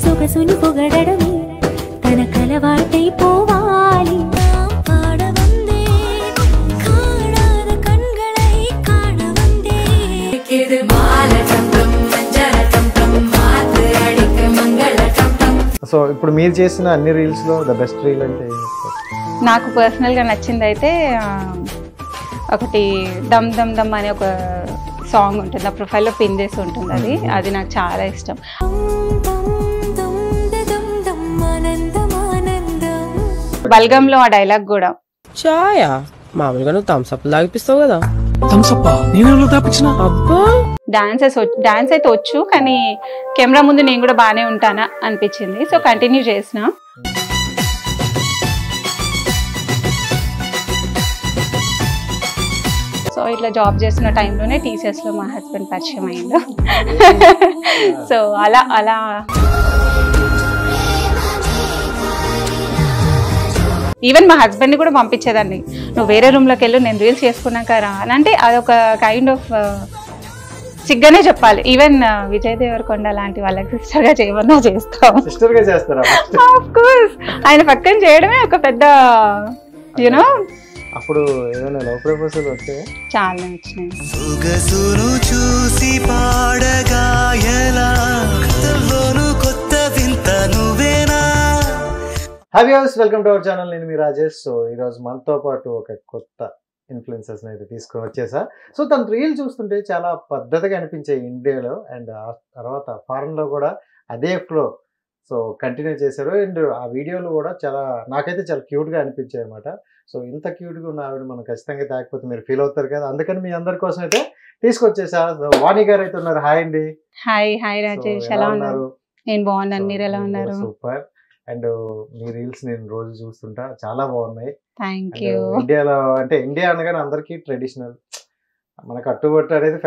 సొగసుని పొగడమే తన కలవాటైపోవాలి పాడవందే కాణాద కண்களை కాణ వందే ఇది మాలటం మంజరటం మాత్ర అడిక మంగళటం. సో ఇప్పుడు మీరు చేసిన అన్ని రీల్స్ లో ద బెస్ట్ రీల్ అంటే నాకు పర్సనల్ గా నచ్చింది అయితే ఒకటి దమ్ దమ్ దమ్ అనే ఒక సాంగ్ ఉంటుంది, నా ప్రొఫైల్లో పిన్ చేసి ఉంటుంది, అది నాకు చాలా ఇష్టం. బల్గంలో ఆ డైలాగ్ కూడా చాయా మామూలుగా నువ్వు థమ్స్అప్ లాగిపిస్తావు కదా. డాన్స్ అయితే వచ్చు, కానీ కెమెరా ముందు నేను కూడా బాగానే ఉంటానా అనిపించింది, సో కంటిన్యూ చేసిన. సో ఇట్లా జాబ్ చేస్తున్న టైంలోనే టీసీఎస్లో మా హస్బెండ్ పరిచయం అయిండు. సో అలా ఈవెన్ మా హస్బెండ్ని కూడా పంపించేదాన్ని, నువ్వు వేరే రూమ్లోకి వెళ్ళు, నేను రీల్స్ చేసుకున్నాక రా అని. అంటే అదొక కైండ్ ఆఫ్ సిగ్గానే చెప్పాలి. ఈవెన్ విజయ్ దేవరకొండ లాంటి వాళ్ళకి సిస్టర్గా చేయమన్నా చేస్తాం. ఆఫ్ కోర్స్ ఆయన పక్కన చేయడమే ఒక పెద్ద యూనో. అప్పుడు ఏమైనా లవ్ ప్రపోజల్ వచ్చాయా? చాలా వచ్చినాయి. Hi viewers, welcome to our channel. నేను మీ రాజేష్. సో ఈరోజు మనతో పాటు ఒక కొత్త ఇన్ఫ్లుయెన్సర్స్ అయితే తీసుకొని వచ్చేసా. సో తన రీల్ చూస్తుంటే చాలా పద్ధతిగా అనిపించాయి ఇండియాలో, అండ్ ఆ తర్వాత ఫారెన్లో కూడా అదే ఫ్లో సో కంటిన్యూ చేశారు. అండ్ ఆ వీడియోలు కూడా నాకైతే చాలా క్యూట్గా అనిపించాయి అనమాట. సో ఇంత క్యూట్గా ఉన్న ఆవిడ మనం ఖచ్చితంగా తాకపోతే మీరు ఫీల్ అవుతారు కదా, అందుకని మీ అందరి కోసం అయితే తీసుకొచ్చేసా. వాణి గారు అయితే ఉన్నారు. హాయ్ అండి. హాయ్ రాజేష్, ఎలా ఉన్నారు? నేను బాగున్నాను, మీరు ఎలా ఉన్నారు? సూపర్. అండ్ మీ రీల్స్ నేను రోజు చూస్తుంటా, చాలా బాగున్నాయి. Thank you. ఇండియాలో అంటే ఇండియా అనగానే అందరికి ట్రెడిషనల్, మన కట్టుబట్టు అనేది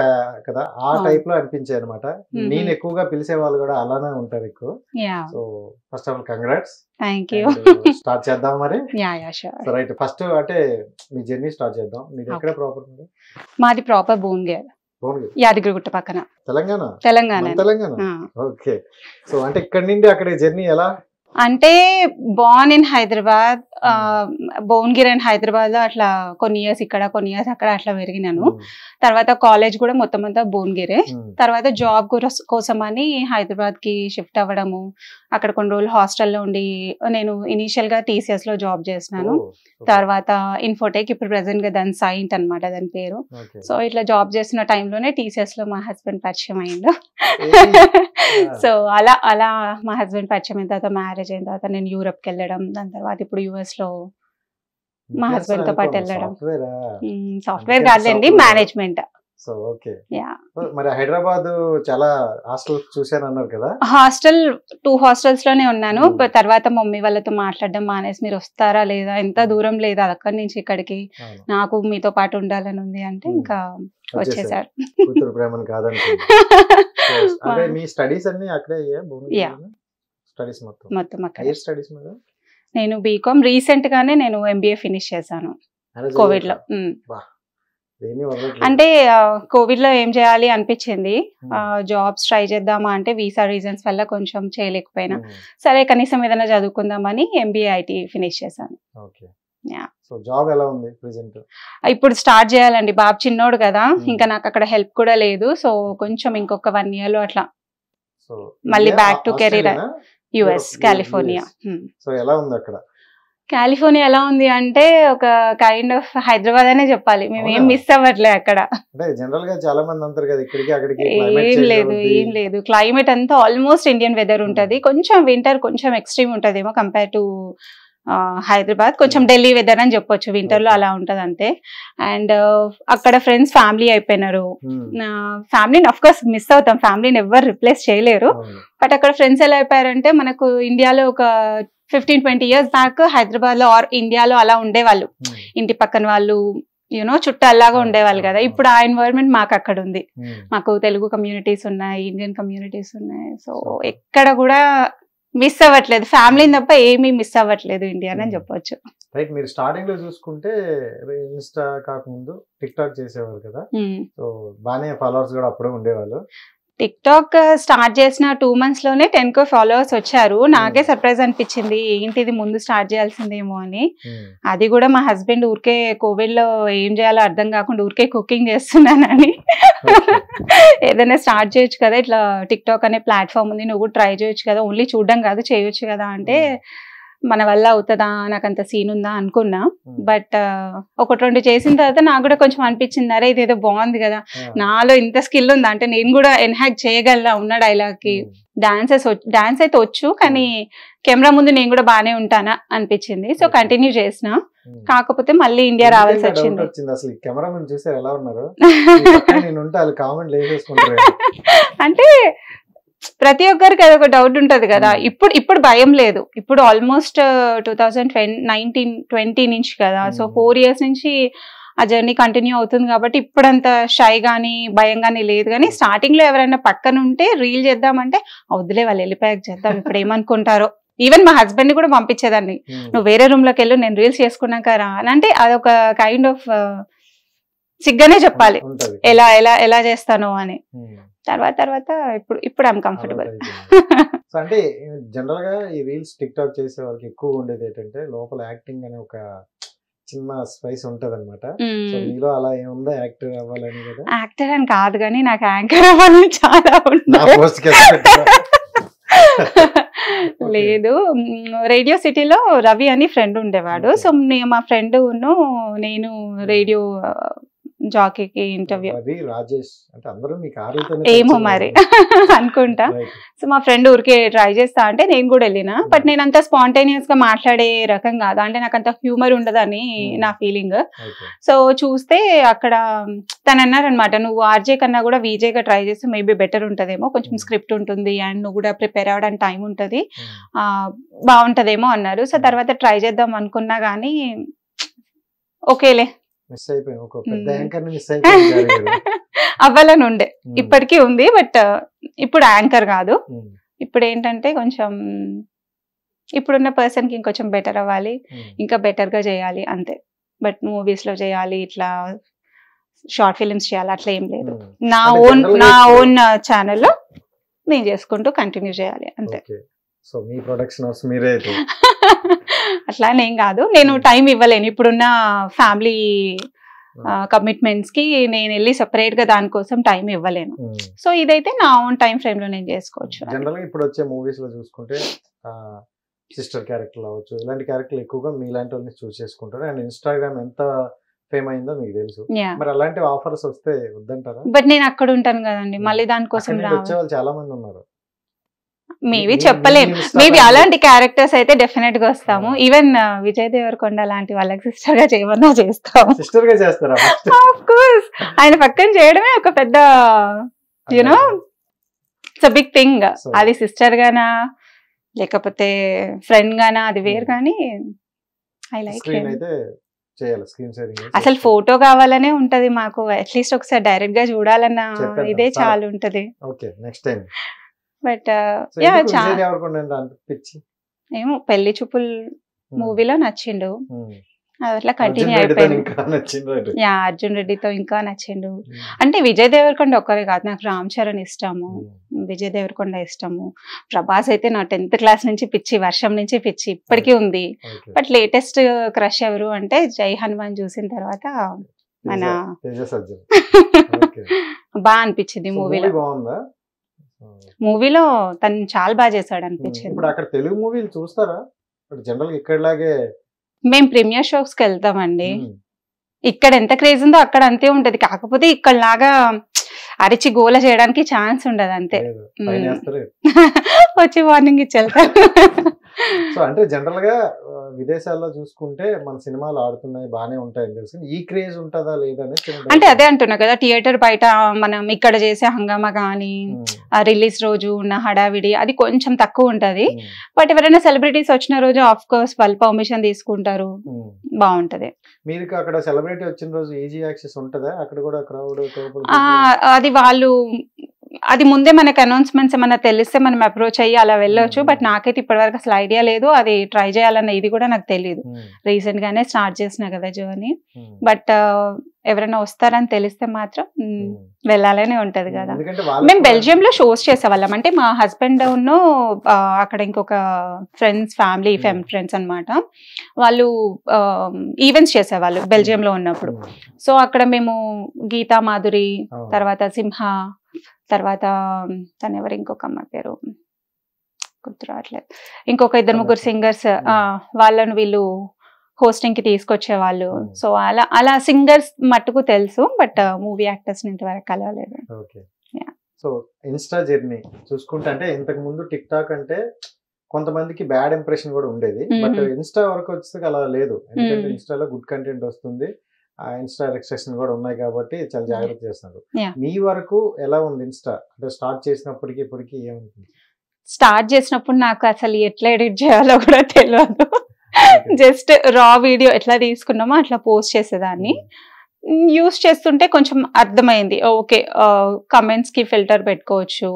కదా, ఆ టైప్ లో అనిపించాయి అనమాట. నేను ఎక్కువగా పిలిచే వాళ్ళు కూడా అలానే ఉంటారు ఎక్కువ. So first of all congrats. Thank you. Start చేద్దాం మరి. సో రైట్, ఫస్ట్ అంటే మీ జర్నీ స్టార్ట్ చేద్దాం. మీది ఎక్కడ ప్రాపర్ ఉంది? మాది ప్రాపర్ భువనగిరి, యాదగిరిగుట్ట పక్కన, తెలంగాణ. ఓకే. సో అంటే ఇక్కడ నుండి అక్కడ జర్నీ ఎలా? అంటే Born in Hyderabad, Bhuvanagiri and Hyderabad లో అట్లా కొన్ని ఇయర్స్ ఇక్కడ కొన్ని ఇయర్స్ అక్కడ అట్లా పెరిగినాను. తర్వాత కాలేజ్ కూడా మొత్తం అంతా భువనగిరే. తర్వాత జాబ్ కోసం అని హైదరాబాద్ కి షిఫ్ట్ అవ్వడము, అక్కడ కొన్ని రోజులు హాస్టల్లో ఉండి నేను ఇనీషియల్ గా టీసీఎస్ లో జాబ్ చేసినాను. తర్వాత ఇన్ఫోటెక్, ఇప్పుడు ప్రెసెంట్ గా దాని సైంట్ అనమాట దాని పేరు. సో ఇట్లా జాబ్ చేస్తున్న టైంలోనే టీసీఎస్ లో మా హస్బెండ్ పరిచయం అయిండు. సో అలా మా హస్బెండ్ పరిచయం అయిన తర్వాత మ్యారేజ్ అయిన తర్వాత నేను యూరప్ కి వెళ్ళడం, దాని తర్వాత ఇప్పుడు యుఎస్ లో మా హస్బెండ్ తో పాటు వెళ్ళడం. సాఫ్ట్వేర్ కాదండి, మేనేజ్మెంట్. So okay. మరి హైదరాబాద్ చాలా హాస్టల్స్ చూశాను అన్నారు కదా. 2 హాస్టల్స్ లోనే ఉన్నాను. తర్వాత మమ్మీ వాళ్ళతో మాట్లాడడం మానేసి మీరు వస్తారా లేదా, ఎంత దూరం లేదా అక్కడి నుంచి ఇక్కడికి, నాకు మీతో పాటు ఉండాలని ఉంది అంటే ఇంకా వచ్చేసారు. ప్రేమను కాదంటే మీ స్టడీస్ అన్ని అక్కడే స్టడీస్ మొత్తం అక్కడ స్టడీస్ మీద. నేను బీకామ్ రీసెంట్ గానే నేను ఎంబీఏ ఫినిష్ చేశాను కోవిడ్ లో. అంటే కోవిడ్ లో ఏం చేయాలి అనిపించింది, జాబ్స్ ట్రై చేద్దామా అంటే వీసా రీజన్స్ వల్ల కొంచెం చేయలేకపోయినా, సరే కనీసం ఏదైనా చదువుకుందామని ఎంబీఏ ఐటీ ఫినిష్ చేశాను. ఇప్పుడు స్టార్ట్ చేయాలండి, బాబు చిన్నోడు కదా, ఇంకా నాకు అక్కడ హెల్ప్ కూడా లేదు. సో కొంచెం ఇంకొక 1 year లో అట్లా మళ్ళీ back to career. US California. California ఎలా ఉంది అంటే ఒక కైండ్ ఆఫ్ హైదరాబాద్ అనే చెప్పాలి. మేము ఏం మిస్ అవ్వట్లేదు అక్కడ. ఏం లేదు క్లైమేట్ అంతా ఆల్మోస్ట్ ఇండియన్ వెదర్ ఉంటది. కొంచెం వింటర్ కొంచెం ఎక్స్ట్రీమ్ ఉంటదేమో కంపేర్ టు హైదరాబాద్. కొంచెం ఢిల్లీ వెదర్ అని చెప్పొచ్చు, వింటర్ లో అలా ఉంటది అంతే. అండ్ అక్కడ ఫ్రెండ్స్ ఫ్యామిలీ అయిపోయినారు. ఫ్యామిలీని అఫ్ కోర్స్ మిస్ అవుతాం, ఫ్యామిలీని ఎవరు రిప్లేస్ చేయలేరు. బట్ అక్కడ ఫ్రెండ్స్ ఎలా అయిపోయారంటే, మనకు ఇండియాలో ఒక 15-20 years బ్యాక్ హైదరాబాద్ లో ఆర్ ఇండియాలో అలా ఉండేవాళ్ళు, ఇంటి పక్కన వాళ్ళు యూనో చుట్టాల్లాగా ఉండేవాళ్ళు కదా. ఇప్పుడు ఆ ఎన్వైరన్మెంట్ మాకు అక్కడ ఉంది. మాకు తెలుగు కమ్యూనిటీస్ ఉన్నాయి, ఇండియన్ కమ్యూనిటీస్ ఉన్నాయి. సో ఎక్కడ కూడా మిస్ అవ్వట్లేదు, ఫ్యామిలీని తప్ప ఏమీ మిస్ అవ్వట్లేదు ఇండియా అని చెప్పొచ్చు. రైట్. మీరు స్టార్టింగ్ లో చూసుకుంటే ఇన్స్టా కాకముందు టిక్ టాక్ చేసేవారు కదా, సో బాగానే ఫాలోవర్స్ కూడా అప్పుడే ఉండేవాళ్ళు. టిక్ టాక్ స్టార్ట్ చేసిన 2 months లోనే 10K ఫాలోవర్స్ వచ్చారు. నాకే సర్ప్రైజ్ అనిపించింది, ఏంటి ఇది ముందు స్టార్ట్ చేయాల్సిందేమో అని. అది కూడా మా హస్బెండ్ ఊరికే కోవిడ్ లో ఏం చేయాలో అర్థం కాకుండా ఊరికే కుకింగ్ చేస్తున్నానని ఏదైనా స్టార్ట్ చేయొచ్చు కదా, ఇట్లా టిక్ టాక్ అనే ప్లాట్ఫామ్ ఉంది, నువ్వు కూడా ట్రై చేయొచ్చు కదా, ఓన్లీ చూడడం కాదు చేయొచ్చు కదా అంటే మన వల్ల అవుతుందా, నాకు అంత సీన్ ఉందా అనుకున్నా. బట్ 1-2 చేసిన తర్వాత నాకు కూడా కొంచెం అనిపించింది, అరే ఇదేదో బాగుంది కదా, నాలో ఇంత స్కిల్ ఉందా అంటే నేను కూడా ఎన్హాక్ చేయగలరా ఉన్న డైలాగ్ కి. డాన్స్ అయితే వచ్చు, కానీ కెమెరా ముందు నేను కూడా బానే ఉంటానా అనిపించింది. సో కంటిన్యూ చేసిన. కాకపోతే మళ్ళీ ఇండియా రావాల్సి వచ్చింది. అసలు కెమెరా ముందు చూసారు ఎలా ఉన్నారు అంటే ప్రతి ఒక్కరికి అదొక డౌట్ ఉంటది కదా. ఇప్పుడు భయం లేదు, ఇప్పుడు ఆల్మోస్ట్ 2019-20 నుంచి కదా, సో 4 years నుంచి ఆ జర్నీ కంటిన్యూ అవుతుంది కాబట్టి ఇప్పుడంత షై గానీ భయం గానీ లేదు. కానీ స్టార్టింగ్ లో ఎవరైనా పక్కన ఉంటే రీల్ చేద్దామంటే వద్దులే వాళ్ళు వెళ్ళిపోయాక చేద్దాం, ఇప్పుడు ఏమనుకుంటారో. ఈవెన్ మా హస్బెండ్ కూడా పంపించేదాన్ని, నువ్వు వేరే రూమ్ లోకి వెళ్ళు, నేను రీల్స్ చేసుకున్నాక రా అని. అంటే అదొక కైండ్ ఆఫ్ సిగ్గానే చెప్పాలి ఎలా ఎలా ఎలా చేస్తాను అని. తర్వాత ఇప్పుడు ఐఎమ్ కంఫర్టబుల్. అంటే జనరల్ గా ఈ రీల్స్ టిక్ టాక్ చేసే వాళ్ళకి ఎక్కువ ఉండేది ఏంటంటే లోపల యాక్టింగ్ అనే ఒక చిన్న స్పైస్ ఉంటది అనమాట. మీలో అలా ఏముందా యాక్టర్ అవ్వాలని? కదా యాక్టర్ అని కాదు కానీ నాకు యాంకర్ అవ్వాలని చాలా లేదు. రేడియో సిటీలో రవి అని ఫ్రెండ్ ఉండేవాడు. సో మా ఫ్రెండ్ నేను రేడియో జాకీకి ఇంటర్వ్యూ ఏమో మరి అనుకుంటా. సో మా ఫ్రెండ్ ఊరికే ట్రై చేస్తా అంటే నేను కూడా వెళ్ళిన. బట్ నేను అంత స్పాంటేనియస్ గా మాట్లాడే రకం కాదు, అంటే నాకు అంత హ్యూమర్ ఉండదని నా ఫీలింగ్. సో చూస్తే అక్కడ తను అన్నారనమాట, నువ్వు ఆర్జే కన్నా కూడా విజేగా ట్రై చేస్తే మేబీ బెటర్ ఉంటదేమో, కొంచెం స్క్రిప్ట్ ఉంటుంది అండ్ నువ్వు కూడా ప్రిపేర్ అవ్వడానికి టైం ఉంటుంది, బాగుంటదేమో అన్నారు. సో తర్వాత ట్రై చేద్దాం అనుకున్నా గానీ ఓకేలే అవ్వాలని ఉండే, ఇప్పటికీ ఉంది. బట్ ఇప్పుడు యాంకర్ కాదు, ఇప్పుడు ఏంటంటే కొంచెం ఇప్పుడున్న పర్సన్ కి ఇంకొంచెం బెటర్ అవ్వాలి, ఇంకా బెటర్ గా చేయాలి అంతే. బట్ మూవీస్ లో చేయాలి, ఇట్లా షార్ట్ ఫిలిమ్స్ చేయాలి అట్లా ఏం లేదు. నా ఓన్ ఛానల్లో నేను చేసుకుంటూ కంటిన్యూ చేయాలి అంతే. సో మీ ప్రొడక్షన్ హౌస్ మీరే అట్లా ఏం కాదు, నేను టైం ఇవ్వలేను ఇప్పుడున్న ఫ్యామిలీ కమిట్మెంట్స్ కి, నేను వెళ్ళి సెపరేట్ గా దానికోసం టైం ఇవ్వలేను. సో ఇదైతే నా ఓన్ టైం ఫ్రేమ్ లో నేను చేసుకోవచ్చు. జనరల్ గా ఇప్పుడు వచ్చే మూవీస్ లో చూసుకుంటే సిస్టర్ క్యారెక్టర్ అవ్వచ్చు, ఇలాంటి క్యారెక్టర్లు ఎక్కువగా మీలాంటి వాళ్ళని చూస్ చేసుకుంటారు. అండ్ ఇన్స్టాగ్రామ్ ఎంత ఫేమ్ అయిందో మీకు తెలుసు, మరి అలాంటి ఆఫర్స్ వస్తే వద్దంటారా? బట్ నేను అక్కడ ఉంటాను కదండి, మళ్ళీ దానికోసం వచ్చే వాళ్ళు చాలా మంది ఉన్నారు. మేబీ చెప్పలేం, మేబీ అలాంటి క్యారెక్టర్స్ అయితే డెఫినెట్ గా వస్తాము. ఈవెన్ విజయ్ దేవరకొండ లాంటి వాళ్ళకి సిస్టర్ గా చేయమన్నా చేస్తాము. సిస్టర్ గా చేస్తారా? ఆఫ్ కోర్స్, ఆయన పక్కన చేయడమే ఒక పెద్ద you know it's a big thing. అది సిస్టర్ గానా లేకపోతే ఫ్రెండ్ గానా అది వేరు, కానీ ఐ లైక్ అసలు ఫోటో కావాలనే ఉంటది మాకు, అట్లీస్ట్ ఒకసారి డైరెక్ట్ గా చూడాలన్న ఇదే చాలు ఉంటది. బట్ ఏమో పెళ్లి చూపుల్ మూవీలో నచ్చిండు, అట్లా కంటిన్యూ అయిపోయింది. అర్జున్ రెడ్డితో ఇంకా నచ్చిండు. అంటే విజయ్ దేవరకొండ ఒక్కరే కాదు, నాకు రామ్ చరణ్ ఇష్టము, విజయ్ దేవరకొండ ఇష్టము, ప్రభాస్ అయితే నా 10th క్లాస్ నుంచి పిచ్చి, వర్షం నుంచి పిచ్చి ఇప్పటికీ ఉంది. బట్ లేటెస్ట్ క్రష్ ఎవరు అంటే జై హనుమాన్ చూసిన తర్వాత మన బాగా అనిపించింది మూవీలో. మూవీలో తను చాలా బాగా చేశాడు అనిపించింది. ఇప్పుడు అక్కడ తెలుగు మూవీలు చూస్తారా? జనరల్ ఇక్కడలాగే మేము ప్రీమియర్ షోస్ కి వెళ్తామండి. ఇక్కడ ఎంత క్రేజ్ ఉందో అక్కడ అంతే ఉంటది, కాకపోతే ఇక్కడ లాగా అరిచి గోల చేయడానికి ఛాన్స్ ఉండదు అంతే. వచ్చి వార్నింగ్ ఇచ్చి వెళ్తారు. సో అంటే జనరల్ గా విదేశాల్లో చూసుకుంటే మన సినిమాలు ఆడుతున్నాయి బానే ఉంటాయని తెలుసు, ఈ క్రేజ్ ఉంటుందా లేదా అంటే అదే అంటున్నా కదా, థియేటర్ బయట మనం ఇక్కడ చేసే హంగామా కానీ రిలీజ్ రోజు ఉన్న హడావిడి అది కొంచెం తక్కువ ఉంటది. బట్ ఎవరైనా సెలబ్రిటీస్ వచ్చిన రోజు ఆఫ్ కోర్స్ వాళ్ళు పర్మిషన్ తీసుకుంటారు, బాగుంటది. మీరు అక్కడ సెలబ్రిటీ వచ్చిన రోజు ఈజీ యాక్సెస్ ఉంటదా? అక్కడ కూడా క్రౌడ్ అది వాళ్ళు అది ముందే మనకి అనౌన్స్మెంట్స్ ఏమన్నా తెలిస్తే మనం అప్రోచ్ అయ్యి అలా వెళ్ళొచ్చు. బట్ నాకైతే ఇప్పటివరకు అసలు ఐడియా లేదు, అది ట్రై చేయాలన్న ఇది కూడా నాకు తెలియదు. రీసెంట్ గానే స్టార్ట్ చేసిన కదా జర్నీ. బట్ ఎవరైనా వస్తారని తెలిస్తే మాత్రం వెళ్ళాలనే ఉంటది కదా. మేము బెల్జియం లో షోస్ చేసేవాళ్ళం. అంటే మా హస్బెండ్ ఉన్ను అక్కడ ఇంకొక ఫ్రెండ్స్ ఫ్యామిలీ ఫ్రెండ్స్ అన్నమాట, వాళ్ళు ఈవెంట్స్ చేసేవాళ్ళు బెల్జియం లో ఉన్నప్పుడు. సో అక్కడ మేము గీతా మాధురి, తర్వాత సింహ, తర్వాత తను ఎవరు ఇంకొక అమ్మ పేరు గుర్తు రావట్లేదు, ఇంకొక 2-3 సింగర్స్, వాళ్ళను వీళ్ళు హోస్టింగ్ కి తీసుకొచ్చేవాళ్ళు. సో అలా సింగర్స్ మట్టుకు తెలుసు, బట్ మూవీ యాక్టర్స్ ఇంతవరకు కలవలేదు. సో ఇన్స్టా జర్నీ చూసుకుంటే, అంటే ఇంతకు ముందు టిక్ టాక్ అంటే కొంతమందికి బ్యాడ్ ఇంప్రెషన్ కూడా ఉండేది, బట్ ఇన్స్టా వరకు వచ్చేసరికి అలా లేదు. ఎందుకంటే ఇన్స్టాలో గుడ్ కంటెంట్ వస్తుంది, ఆ ఇన్స్టా రిస్ట్రిక్షన్ కూడా ఉన్నాయి కాబట్టి చాలా జాగ్రత్త చేస్తున్నారు. మీ వరకు ఎలా ఉంది ఇన్స్టా? అంటే స్టార్ట్ చేసినప్పటికి ఇప్పటికి ఏముంటుంది? స్టార్ట్ చేసినప్పుడు నాకు అసలు ఎట్లా ఎడిట్ చేయాలో కూడా తెలియదు. జస్ట్ రా వీడియో ఎట్లా తీసుకున్నామో అట్లా పోస్ట్ చేసేదాన్ని. యూస్ చేస్తుంటే కొంచెం అర్థమైంది, ఓకే కమెంట్స్ కి ఫిల్టర్ పెట్టుకోవచ్చు,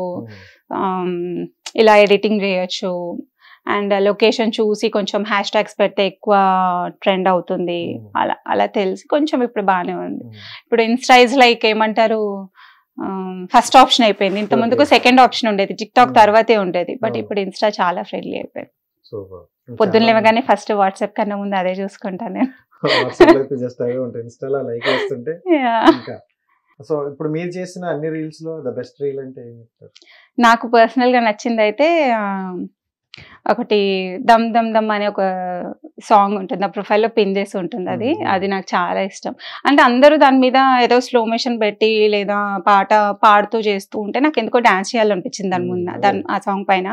ఇలా ఎడిటింగ్ చేయొచ్చు, అండ్ లొకేషన్ చూసి కొంచెం హ్యాష్ ట్యాగ్స్ పెడితే ఎక్కువ ట్రెండ్ అవుతుంది, అలా తెలిసి కొంచెం ఇప్పుడు బాగానే ఉంది. ఇప్పుడు ఇన్స్టా ఇస్ లైక్ ఏమంటారు, ఫస్ట్ ఆప్షన్ అయిపోయింది. ఇంత ముందుకు సెకండ్ ఆప్షన్ ఉండేది, టిక్ టాక్ తర్వాతే ఉండేది, బట్ ఇప్పుడు ఇన్స్టా చాలా ఫ్రెండ్లీ అయిపోయింది. పొద్దున్న లేవగానే ఫస్ట్ వాట్సాప్ కన్నా ముందు అదే చూసుకుంటాను నేను. సో ఇప్పుడు మీరు చేసిన అన్ని రీల్స్ లో ద బెస్ట్ రీల్ అంటే ఏం చెప్తారు? నాకు పర్సనల్ గా నచ్చింది అయితే ఒకటి దమ్ దమ్ దమ్ అనే ఒక సాంగ్ ఉంటుంది, నా ప్రొఫైల్లో పిన్ చేసి ఉంటుంది. అది నాకు చాలా ఇష్టం. అంటే అందరూ దాని మీద ఏదో స్లో మోషన్ పెట్టి లేదా పాట పాడుతూ చేస్తూ ఉంటే నాకు ఎందుకో డాన్స్ చేయాలనిపించింది దాని ఆ సాంగ్ పైన.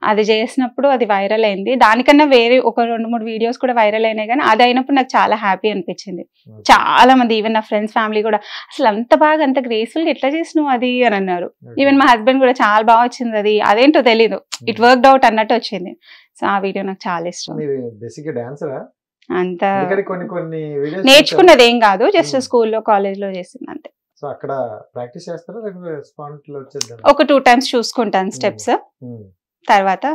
అది చేసినప్పుడు అది వైరల్ అయింది. దానికన్నా వేరే ఒక 2-3 వీడియోస్ కూడా వైరల్ అయినాయి, కానీ అది అయినప్పుడు నాకు చాలా హ్యాపీ అనిపించింది. చాలా మంది ఈవెన్ నా ఫ్రెండ్స్ ఫ్యామిలీ కూడా అసలు అంత బాగా అంత గ్రేస్ఫుల్ ఎట్లా చేసినావు అది అని అన్నారు. ఈవెన్ మా హస్బెండ్ కూడా చాలా బాగా వచ్చింది, అది అదేంటో తెలీదు, ఇట్ వర్క్డ్ అవుట్ అన్నట్టు వచ్చింది. సో ఆ వీడియో నాకు చాలా ఇష్టం. అంత నేర్చుకున్నది ఏం కాదు, జస్ట్ స్కూల్లో కాలేజ్ లో చేసింది అంతే. ఒక 2 times చూసుకుంటాను స్టెప్స్, తర్వాత